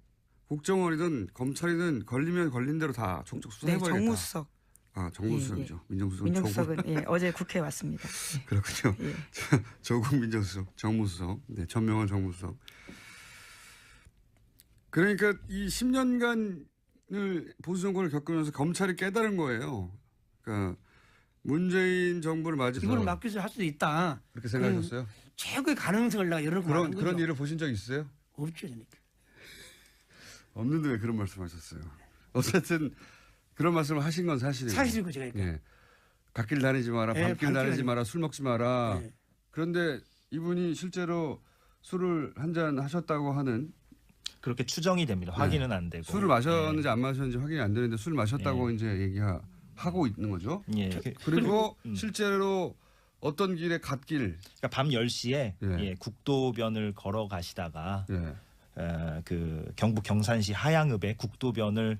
국정원이든 검찰이든 걸리면 걸린 대로 다 족족 수사해버리겠다. 네, 정무수석. 아, 정무수석이죠. 민정수석은 어제 국회에 왔습니다. 그렇군요. 예. 조국 민정수석, 정무수석, 네, 전명환 정무수석. 그러니까 이 10년간을 보수 정권을 겪으면서 검찰이 깨달은 거예요. 그러니까 문재인 정부를 맞이해서 이걸 막기 위해서 할 수도 있다. 그렇게 생각하셨어요? 최고의 가능성을 내가 열어놓고 말한 거죠. 그런 일을 보신 적 있어요? 없죠, 그러니까. 없는데 왜 그런 말씀하셨어요? 어쨌든 그런 말씀을 하신 건 사실이에요. 사실이고 제가 그러니까. 예. 갓길 다니지 마라, 예, 밤길 다니지 마라, 술 먹지 마라. 예. 그런데 이분이 실제로 술을 한 잔 하셨다고 하는 그렇게 추정이 됩니다. 확인은 안 되고. 술을 마셨는지 안 마셨는지 확인이 안 되는데 술 마셨다고 이제 얘기하고 있는 거죠. 예. 그리고 실제로 어떤 길에 갓길 그러니까 밤 10시에 예. 국도변을 걸어 가시다가 예. 그 경북 경산시 하양읍에 국도변을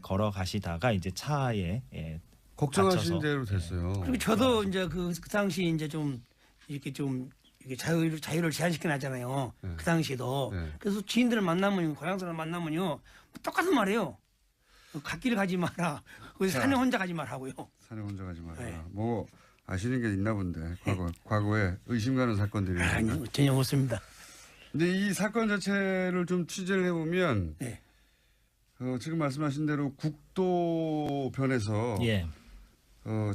걸어 가시다가 이제 차에 걱정하신 다쳐서. 대로 됐어요. 그리고 저도 이제 그 당시 이제 좀 이렇게 자유를 제한시켜 놨잖아요. 네. 그 당시에도. 네. 그래서 지인들을 만나면 고향 사람 만나면요 똑같은 말이에요. 갓길 가지 마라. 산에 혼자 가지 말라고요. 산에 혼자 가지 마라. 네. 뭐 아시는 게 있나 본데 과거에 의심 가는 사건들이. 아니요 전혀 없습니다. 근데 이 사건 자체를 좀 취재를 해보면 네. 지금 말씀하신 대로 국도변에서 예.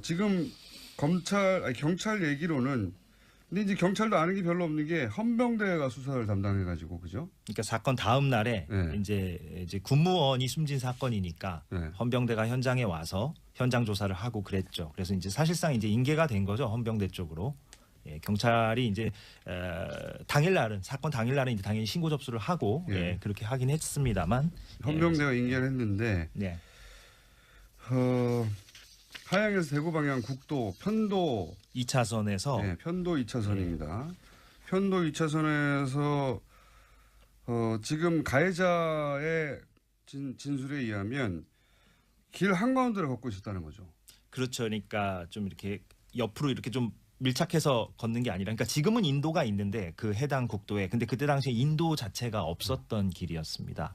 지금 경찰 얘기로는 근데 이제 경찰도 아는 게 별로 없는 게 헌병대가 수사를 담당해가지고 그죠? 그러니까 사건 다음 날에 네. 이제 군무원이 숨진 사건이니까 네. 헌병대가 현장에 와서 현장 조사를 하고 그랬죠. 그래서 이제 사실상 이제 인계가 된 거죠. 헌병대 쪽으로. 예, 경찰이 이제 당일날은 사건 당일날은 이제 당연히 신고 접수를 하고 예. 그렇게 하긴 했습니다만 헌병대가 인계를 했는데 네. 하양에서 대구 방향 국도 편도 2차선에서 네, 편도 2차선입니다. 편도 2차선에서 지금 가해자의 진술에 의하면 길 한가운데를 걷고 있었다는 거죠. 그렇죠. 그러니까 좀 이렇게 옆으로 이렇게 좀 밀착해서 걷는 게 아니라, 그러니까 지금은 인도가 있는데 그 해당 국도에, 근데 그때 당시에 인도 자체가 없었던 길이었습니다.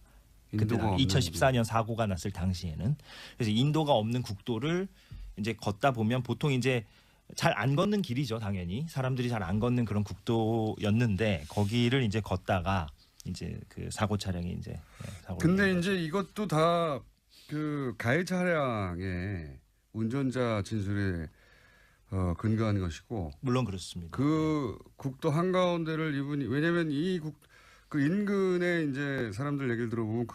그때 인도가 없는 2014년 사고가 났을 당시에는. 그래서 인도가 없는 국도를 이제 걷다 보면 보통 이제 잘 안 걷는 길이죠, 당연히 사람들이 잘 안 걷는 그런 국도였는데 거기를 이제 걷다가 이제 그 사고 차량이 이제 사고. 근데 이제 이것도 다 그 가해자 차량의 운전자 진술에 근거한 것이고, 물론 그렇습니다. 그 국도 한가운데를 이분이, 왜냐면 그 인근에 이제 사람들 얘기를 들어보면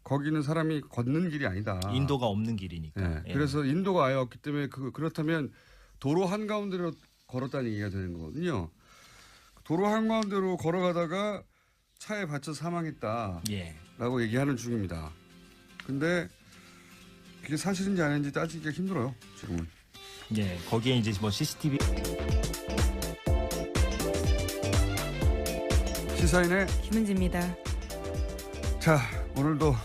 거기는 사람이 걷는 길이 아니다. 인도가 없는 길이니까. 예, 그래서 인도가 아예 없기 때문에 그렇다면 도로 한가운데로 걸었다는 얘기가 되는 거거든요. 도로 한가운데로 걸어가다가 차에 받쳐 사망했다라고 예. 얘기하는 중입니다. 근데 그게 사실인지 아닌지 따지기가 힘들어요, 지금은. 예, 거기에 이제 뭐 CCTV. 시사인의 김은지입니다. 자, 오늘도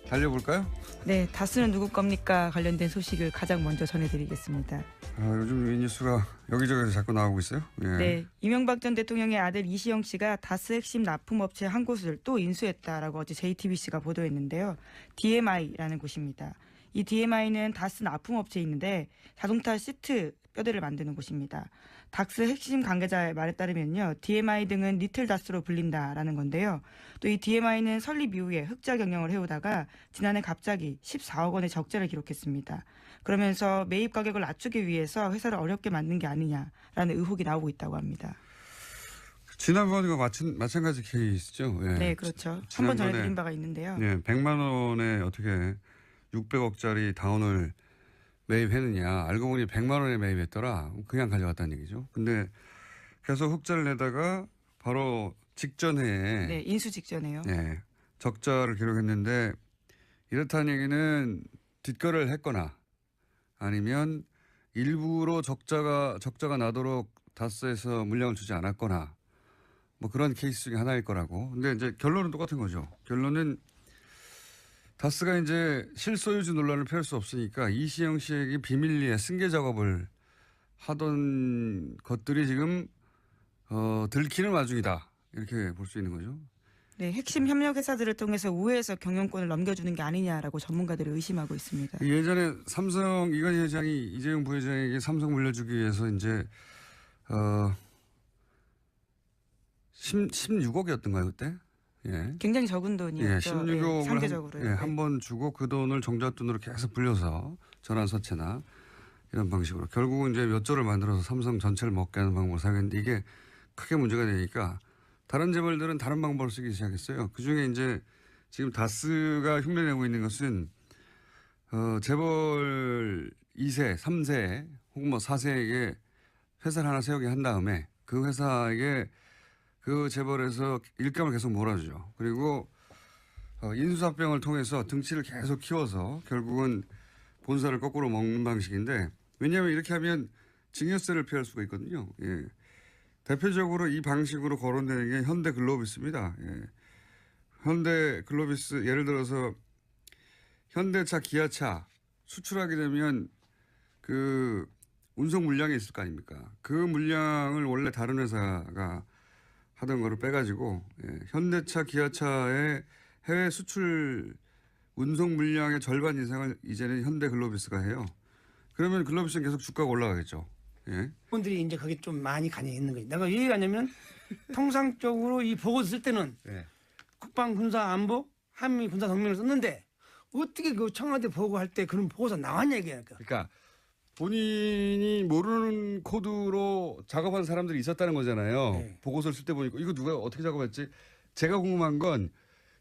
달려볼까요? 네, 다스는 누구 겁니까? 관련된 소식을 가장 먼저 전해드리겠습니다. 요즘 이 뉴스가 여기저기서 자꾸 나오고 있어요. 예. 네, 이명박 전 대통령의 아들 이시영 씨가 다스 핵심 납품업체 한 곳을 또 인수했다라고 어제 JTBC가 보도했는데요. DMI라는 곳입니다. 이 DMI는 다스 납품업체에 있는데 자동차 시트 뼈대를 만드는 곳입니다. 다스 핵심 관계자의 말에 따르면요, DMI 등은 리틀 다스로 불린다라는 건데요. 또 이 DMI는 설립 이후에 흑자 경영을 해오다가 지난해 갑자기 14억 원의 적자를 기록했습니다. 그러면서 매입 가격을 낮추기 위해서 회사를 어렵게 만든 게 아니냐라는 의혹이 나오고 있다고 합니다. 지난번과 마찬가지 케이스죠. 예. 네, 그렇죠. 한번 지난번에 전해드린 바가 있는데요. 예, 100만 원에 어떻게 600억짜리 다운을 매입했느냐. 알고 보니 100만 원에 매입했더라. 그냥 가져갔다는 얘기죠. 근데 계속 흑자를 내다가 바로 직전에 네, 인수 직전에요. 예, 적자를 기록했는데, 이렇다는 얘기는 뒷거래를 했거나 아니면 일부러 적자가 나도록 다스에서 물량을 주지 않았거나 뭐 그런 케이스 중에 하나일 거라고. 근데 이제 결론은 똑같은 거죠. 결론은 다스가 이제 실소유주 논란을 펴을 수 없으니까 이시영 씨에게 비밀리에 승계 작업을 하던 것들이 지금 들키는 와중이다. 이렇게 볼 수 있는 거죠. 네, 핵심 협력 회사들을 통해서 우회해서 경영권을 넘겨주는 게 아니냐라고 전문가들이 의심하고 있습니다. 예전에 삼성 이건희 회장이 이재용 부회장에게 삼성 물려주기 위해서 이제 16억이었던가요 그때? 예. 굉장히 적은 돈이었죠. 예, 16억을 상대적으로. 한 번 주고 그 돈을 종잣돈으로 계속 불려서 전환사채나 이런 방식으로 결국은 이제 몇 조를 만들어서 삼성 전체를 먹게 하는 방법을 사용했는데, 이게 크게 문제가 되니까 다른 재벌들은 다른 방법을 쓰기 시작했어요. 그중에 이제 지금 다스가 흉내내고 있는 것은 재벌 2세, 3세 혹은 뭐 4세에게 회사를 하나 세우게 한 다음에 그 회사에게 그 재벌에서 일감을 계속 몰아주죠. 그리고 인수합병을 통해서 등치를 계속 키워서 결국은 본사를 거꾸로 먹는 방식인데, 왜냐하면 이렇게 하면 증여세를 피할 수가 있거든요. 예. 대표적으로 이 방식으로 거론되는 게 현대글로비스입니다. 예. 현대글로비스, 예를 들어서 현대차, 기아차 수출하게 되면 그 운송 물량이 있을 거 아닙니까? 그 물량을 원래 다른 회사가 하던 거를 빼가지고 현대차, 기아차의 해외 수출 운송 물량의 절반 이상을 이제는 현대글로비스가 해요. 그러면 글로비스는 계속 주가가 올라가겠죠. 예. 분들이 이제 거기 좀 많이 관여 있는 거예요. 내가 왜 얘기하냐면 통상적으로 이 보고 쓸 때는 예. 국방, 군사, 안보, 한미 군사 동맹을 썼는데 어떻게 그 청와대 보고할 때 그런 보고서 나왔냐 이게. 그러니까 본인이 모르는 코드로 작업한 사람들이 있었다는 거잖아요. 네. 보고서를 쓸 때 보니까 이거 누가 어떻게 작업했지? 제가 궁금한 건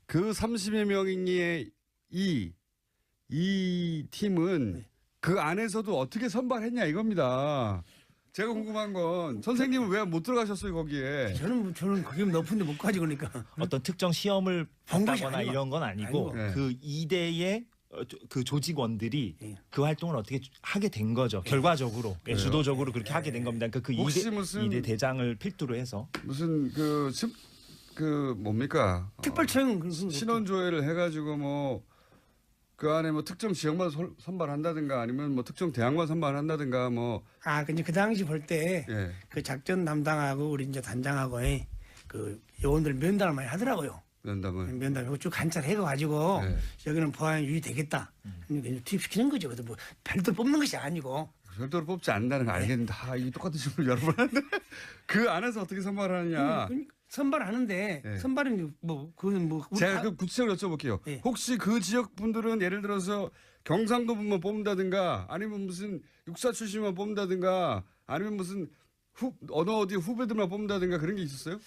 그 30여 명의 이 팀은 네. 그 안에서도 어떻게 선발했냐 이겁니다. 제가 궁금한 건 선생님은 왜 못 들어가셨어요 거기에? 저는 거기 높은데 못 가지 그러니까. 어떤 특정 시험을 본 것이 봤다거나 아니고. 이런 건 아니고 아니고. 네. 그 2대의 그 조직원들이 예. 그 활동을 어떻게 하게 된 거죠. 결과적으로 주도적으로 그렇게 하게 된 겁니다. 그러니까 그 혹시 2대, 무슨- 2대 대장을 필두로 해서 무슨 그 뭡니까? 특별청 그 신원조회를 해가지고 뭐 그 안에 뭐 특정 지역만 선발한다든가 아니면 뭐 특정 대학만 선발한다든가 뭐 근데 그 당시 볼 때 예. 그 작전 담당하고 우리 이제 단장하고의 그 요원들 면담을 많이 하더라고요. 면담을. 면담 쭉 관찰해가지고 네. 여기는 보안이 유지되겠다. 그러니까 투입시키는 거죠. 그래서 뭐 별도 뽑는 것이 아니고. 별도로 뽑지 않는다는 거 알겠는데 이게 똑같은 질문을 여러 번 하는데 그 안에서 어떻게 선발하느냐. 그러니까 선발하는데 네. 선발은 뭐 그건 뭐 우리 제가 다- 그 구체적으로 여쭤볼게요. 예. 혹시 그 지역 분들은 예를 들어서 경상도 분만 뽑는다든가 아니면 무슨 육사 출신만 뽑는다든가 아니면 무슨 어느 어디 후배들만 뽑는다든가 그런 게 있었어요?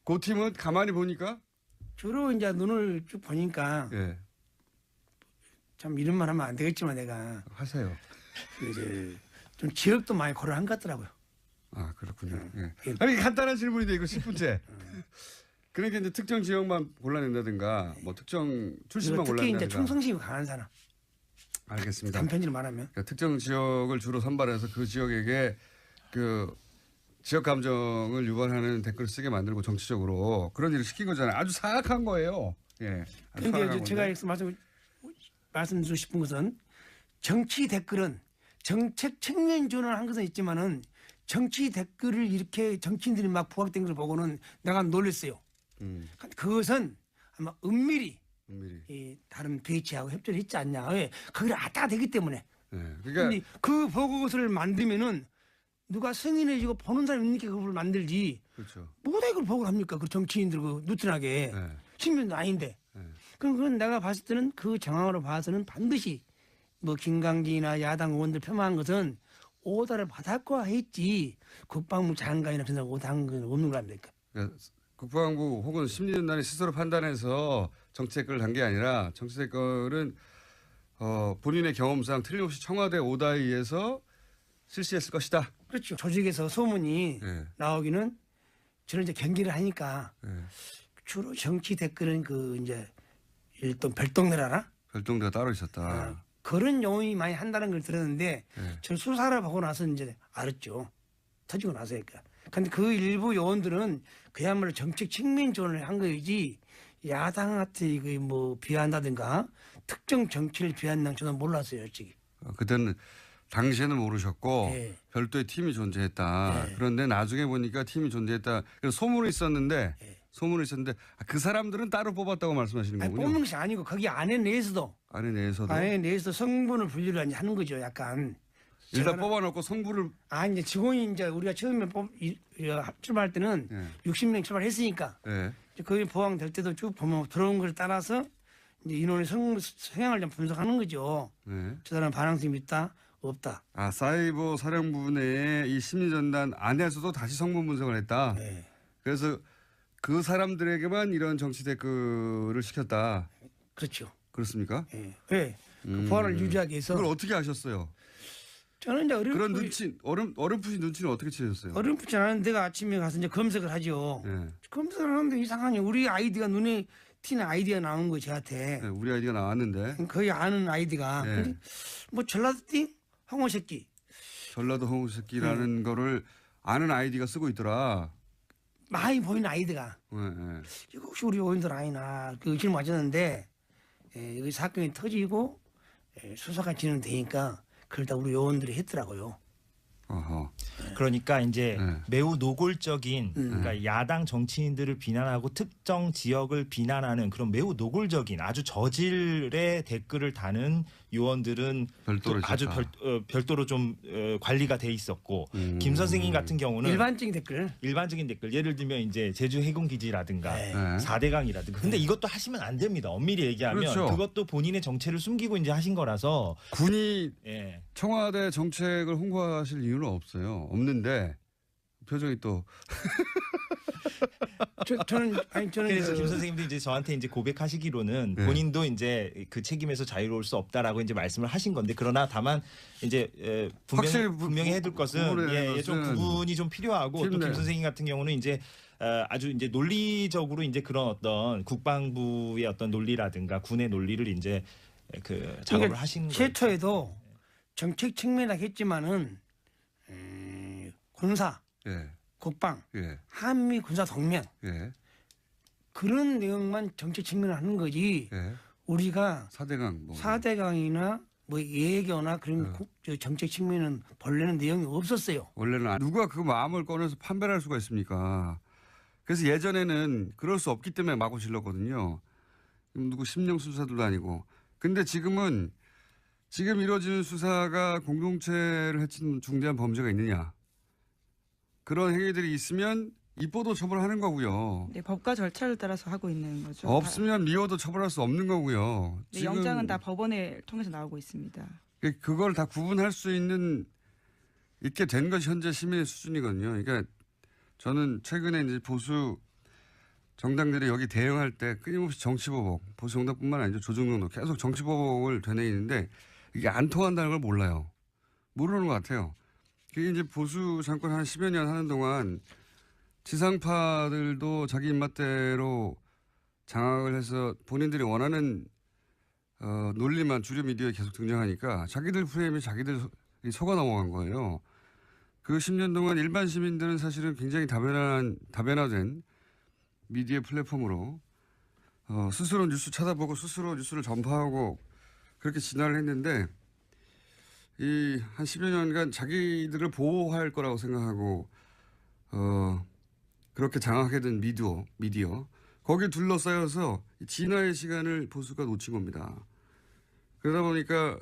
그 팀은 가만히 보니까 주로 이제 눈을 쭉 보니까 예 참 이런 말 하면 안 되겠지만 내가 하세요. 그 이제 좀 지역도 많이 고려한 것 같더라고요. 아 그렇군요. 예. 예. 아니 간단한 질문인데 이거 10분째. 그러니까 이제 특정 지역만 골라낸다든가 뭐 특정 출신만 특히 이제 골라낸다든가. 충성심이 강한 사람. 알겠습니다. 단편지로 말하면. 그러니까 특정 지역을 주로 선발해서 그 지역에게 그 지역 감정을 유발하는 댓글을 쓰게 만들고 정치적으로 그런 일을 시킨 거잖아요. 아주 사악한 거예요. 예. 아주 그런데 사악한 이제 제가 건데. 여기서 말씀드리고 싶은 것은 정치 댓글은 정책 측면 지원을 한 것은 있지만은 정치 댓글을 이렇게 정치인들이 막 부각된 걸 보고는 내가 놀랐어요. 그것은 아마 은밀히 은밀히. 이 다른 배치하고 협조를 했지 않냐. 왜? 거기를 왔다 되기 때문에. 예. 근데 그러니까 그 보고서를 만들면은 누가 승인해주고 보는 사람이 있으니까 그걸 만들지. 그렇죠. 뭐다 이걸 보고를 합니까? 그 정치인들 그 누트나게. 예. 신변도 아닌데. 예. 그럼 그건 내가 봤을 때는 그 정황으로 봐서는 반드시 뭐 김강진이나 야당 의원들 폄하한 것은 오다를 받았고 했지 국방부 장관이나 그런 사람 오다한 건 없는 거 아닙니까? 그러니까 국방부 혹은 심리전단이 스스로 판단해서 정치 댓글을 단 게 아니라 정치 댓글은 본인의 경험상 틀림없이 청와대 오다에 의해서 실시했을 것이다. 그렇죠. 조직에서 소문이 예. 나오기는 저는 이제 경기를 하니까 예. 주로 정치 댓글은 그 이제 일단 별동네라나 별동대가 따로 있었다. 그런 용어이 많이 한다는 걸 들었는데 예. 저 수사를 보고 나서 이제 알았죠. 터지고 나서니까. 근데 그 일부 요원들은 그야말로 정책 측면 지원을 한 거이지 야당한테 그 뭐 비한다든가 특정 정치를 비한다는 저는 몰랐어요, 솔직히. 그때는 당시에는 모르셨고 예. 별도의 팀이 존재했다. 예. 그런데 나중에 보니까 팀이 존재했다. 그래서 소문이 있었는데 그 사람들은 따로 뽑았다고 말씀하시는 아니, 거군요. 뽑는 것이 아니고 거기 안에 내에서도 안에 내에서도 성분을 분류를 이제 하는 거죠, 약간. 일단 제가- 뽑아놓고 성부를 이제 직원이 이제 우리가 처음에 출발할 때는 예. 60명 출발했으니까 예. 이제 거기 보강될 때도 쭉 보면 들어온 걸 따라서 이제 인원의 성향을 좀 분석하는 거죠. 예. 저 사람 반항성이 있다, 없다. 아 사이버 사령부 내의 이 심리전단 안에서도 다시 성분 분석을 했다. 예. 그래서 그 사람들에게만 이런 정치 댓글을 시켰다. 그렇죠. 그렇습니까? 예. 예. 그 보안을 유지하기 위해서 그걸 어떻게 아셨어요? 저는 이제 그런 눈치 어렴풋이 눈치는 어떻게 채셨어요? 어렵지 않은 데가 아침에 가서 이제 검색을 하죠. 예. 검색을 하는데 이상하니 우리 아이디가 눈에 튀는 아이디가 나온 거예요, 저한테. 예, 우리 아이디가 나왔는데 거의 아는 아이디가. 예. 근데 뭐 전라도 띵 황호 새끼. 전라도 홍새끼라는 거를 아는 아이디가 쓰고 있더라. 많이 보이는 아이디가. 예, 예. 이거 혹시 우리 요원들 아니나 그 의심을 가졌는데 여기 사건이 터지고 수사가 진행되니까 그걸 다 우리 요원들이 했더라고요. 어허. 그러니까 이제 네. 매우 노골적인 그러니까 야당 정치인들을 비난하고 특정 지역을 비난하는 그런 매우 노골적인 아주 저질의 댓글을 다는 요원들은 별도로 또 아주 있었다. 별도로 좀 관리가 돼 있었고 김 선생님 같은 경우는 일반적인 댓글. 일반적인 댓글 예를 들면 이제 제주 해군기지라든가 네. 네. 4대강이라든가 근데 이것도 하시면 안 됩니다. 엄밀히 얘기하면 그렇죠. 그것도 본인의 정체를 숨기고 이제 하신 거라서 군이 예. 청와대 정책을 홍보하실 이유는 없어요. 없는데 표정이 또 저는 그래서 그- 김 선생님도 이제 저한테 이제 고백하시기로는 네. 본인도 이제 그 책임에서 자유로울 수 없다라고 이제 말씀을 하신 건데 그러나 다만 이제 확실히 분명히 해둘 것은 구분해야 좀 것은 구분이 좀 필요하고 또 팀 내. 김 선생님 같은 경우는 이제 아주 이제 논리적으로 이제 그런 어떤 국방부의 어떤 논리라든가 군의 논리를 이제 그 작업을 하신 거예요. 최초에도 정책 측면이라 했지만은 군사, 예. 국방, 예. 한미 군사 동맹 예. 그런 내용만 정책 측면을 하는 거지. 예. 우리가 4대강 뭐. 4대강이나 뭐 예교나 그런 저 정책 측면은 본래는 내용이 없었어요. 원래는 누가 그 마음을 꺼내서 판별할 수가 있습니까? 그래서 예전에는 그럴 수 없기 때문에 마구 질렀거든요. 누구 심령 수사도 아니고. 근데 지금은 지금 이루어지는 수사가 공동체를 해친 중대한 범죄가 있느냐. 그런 행위들이 있으면 입보도 처벌하는 거고요. 네, 법과 절차를 따라서 하고 있는 거죠. 없으면 미워도 처벌할 수 없는 거고요. 네, 영장은 다 법원을 통해서 나오고 있습니다. 그걸 다 구분할 수 있게 된 것이 현재 시민의 수준이거든요. 그러니까 저는 최근에 이제 보수 정당들이 여기 대응할 때 끊임없이 정치보복, 보수 정당뿐만 아니죠. 조중동도 계속 정치보복을 되뇌이는데 이게 안 통한다는 걸 몰라요. 모르는 것 같아요. 그게 이제 보수 정권 한 10여 년 하는 동안 지상파들도 자기 입맛대로 장악을 해서 본인들이 원하는 논리만 주류 미디어에 계속 등장하니까 자기들 프레임에 자기들 속아 넘어간 거예요. 그 10년 동안 일반 시민들은 사실은 굉장히 다변화된 미디어 플랫폼으로 스스로 뉴스 찾아보고 스스로 뉴스를 전파하고 그렇게 진화를 했는데 이 한 10여 년간 자기들을 보호할 거라고 생각하고 그렇게 장악하게 된 미디어 거기에 둘러싸여서 진화의 시간을 보수가 놓친 겁니다. 그러다 보니까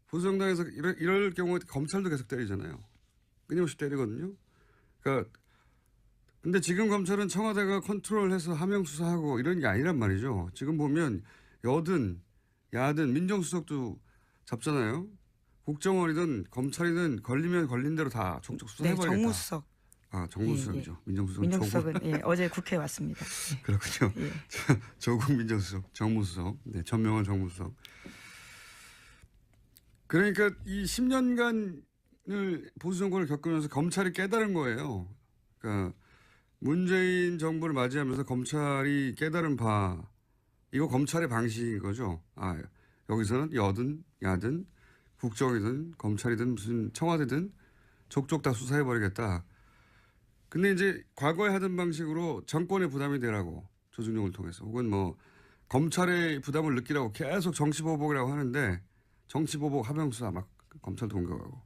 보수 정당에서 이럴 경우에 검찰도 계속 때리잖아요. 끊임없이 때리거든요. 그러니까 근데 지금 검찰은 청와대가 컨트롤해서 하명 수사하고 이런 게 아니란 말이죠. 지금 보면 여든 야든 민정수석도 잡잖아요. 국정원이든 검찰이든 걸리면 걸린 대로 다 족족 수사해버리겠다. 네, 정무수석. 아, 정무수석이죠. 민정수석. 민정수석은 예, 어제 국회에 왔습니다. 그렇군요. 예. 조국 민정수석, 정무수석, 네, 전명환 정무수석. 그러니까 이 10년간을 보수 정권을 겪으면서 검찰이 깨달은 거예요. 그러니까 문재인 정부를 맞이하면서 검찰이 깨달은 바, 이거 검찰의 방식인 거죠. 아, 여기서는 여든 야든 국정이든 검찰이든 무슨 청와대든 족족 다 수사해버리겠다. 근데 이제 과거에 하던 방식으로 정권의 부담이 되라고 조중동을 통해서 혹은 뭐 검찰의 부담을 느끼라고 계속 정치보복이라고 하는데 정치보복 하명수사 막 검찰도 공격하고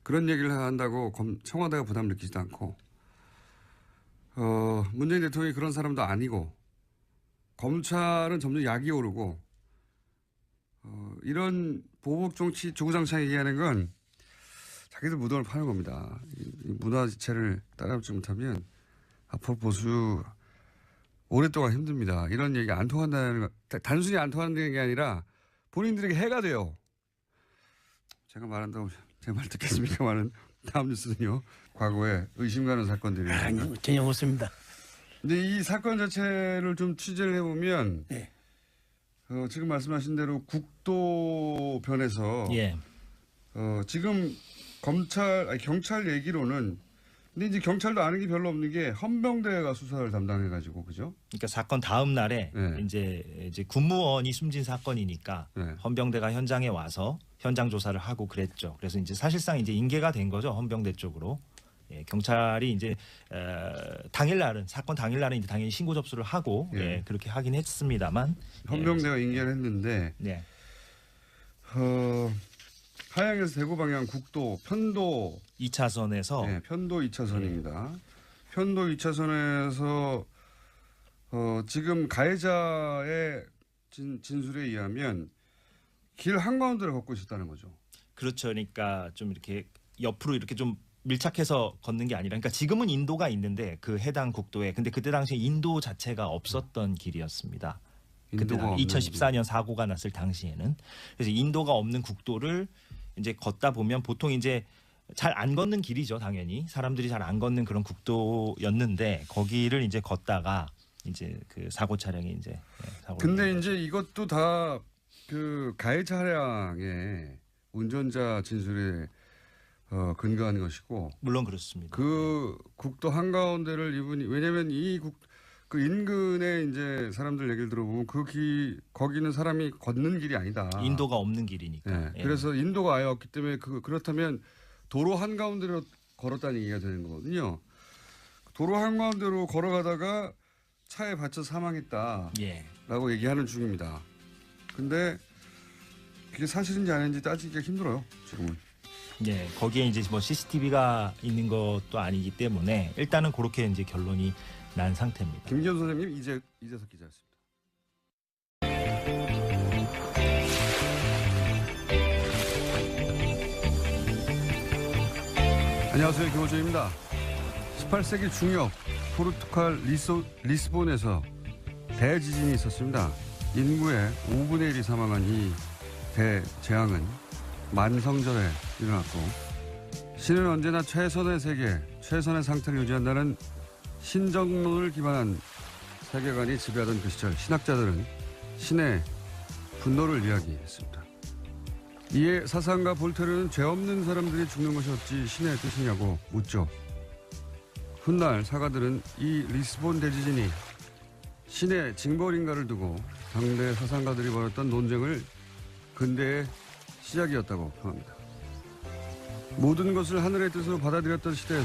그런 얘기를 한다고 청와대가 부담을 느끼지도 않고 문재인 대통령이 그런 사람도 아니고 검찰은 점점 약이 오르고 이런 보복 정치 주구장창 얘기하는 건 자기들 무덤을 파는 겁니다. 이 문화 지체를 따라잡지 못하면 앞으로 보수 오랫동안 힘듭니다. 이런 얘기 안 통한다는 거, 단순히 안 통한다는 게 아니라 본인들에게 해가 돼요. 제가 말한다고 제 말 듣겠습니까만은 다음 뉴스는요. 과거에 의심 가는 사건들이 아니요, 전혀 없습니다. 근데 이 사건 자체를 좀 취재를 해보면 네. 지금 말씀하신 대로 국도변에서 예. 지금 경찰 얘기로는 근데 이제 경찰도 아는 게 별로 없는 게 헌병대가 수사를 담당해가지고 그죠? 그러니까 사건 다음 날에 네. 이제 군무원이 숨진 사건이니까 네. 헌병대가 현장에 와서 현장 조사를 하고 그랬죠. 그래서 이제 사실상 이제 인계가 된 거죠. 헌병대 쪽으로. 예, 경찰이 이제 당일날은 사건 당일날은 이제 당연히 신고 접수를 하고 예. 예, 그렇게 하긴 했습니다만 헌병대가 인계를 했는데 네. 하양에서 대구 방향 국도 편도 2차선에서 네, 편도 2차선입니다. 편도 2차선에서 지금 가해자의 진술에 의하면 길 한가운데를 걷고 있었다는 거죠. 그렇죠. 그러니까 좀 이렇게 옆으로 이렇게 좀 밀착해서 걷는 게 아니라 그러니까 지금은 인도가 있는데 그 해당 국도에 근데 그때 당시에 인도 자체가 없었던 길이었습니다. 그때 인도가 없는 2014년 사고가 났을 당시에는 그래서 인도가 없는 국도를 이제 걷다 보면 보통 이제 잘 안 걷는 길이죠. 당연히 사람들이 잘 안 걷는 그런 국도였는데 거기를 이제 걷다가 이제 그 사고 차량이 이제 사고. 근데 이제 이것도 다 그 가해 차량의 운전자 진술에 근거한 것이고 물론 그렇습니다. 그 국도 한가운데를 이분이 왜냐하면 그 인근에 이제 사람들 얘기를 들어보면 거기는 사람이 걷는 길이 아니다. 인도가 없는 길이니까. 예. 예. 그래서 인도가 아예 없기 때문에 그렇다면 도로 한가운데로 걸었다는 얘기가 되는 거거든요. 도로 한가운데로 걸어가다가 차에 받쳐 사망했다라고 예. 얘기하는 중입니다. 근데 그게 사실인지 아닌지 따지기가 힘들어요. 지금은. 예, 거기에 이제 뭐 CCTV가 있는 것도 아니기 때문에 일단은 그렇게 이제 결론이 난 상태입니다. 김기현 선생님, 이재석 기자였습니다. 안녕하세요. 김호준입니다. 18세기 중엽 포르투갈 리스본에서 대지진이 있었습니다. 인구의 5분의 1이 사망한 이 대재앙은 만성절에 일어났고 신은 언제나 최선의 세계, 최선의 상태를 유지한다는 신정론을 기반한 세계관이 지배하던 그 시절 신학자들은 신의 분노를 이야기했습니다. 이에 사상가 볼테르는 죄 없는 사람들이 죽는 것이 어찌 신의 뜻이냐고 묻죠. 훗날 사가들은 이 리스본 대지진이 신의 징벌인가를 두고 당대 사상가들이 벌였던 논쟁을 근대의 시작이었다고 평합니다. 모든 것을 하늘의 뜻으로 받아들였던 시대에서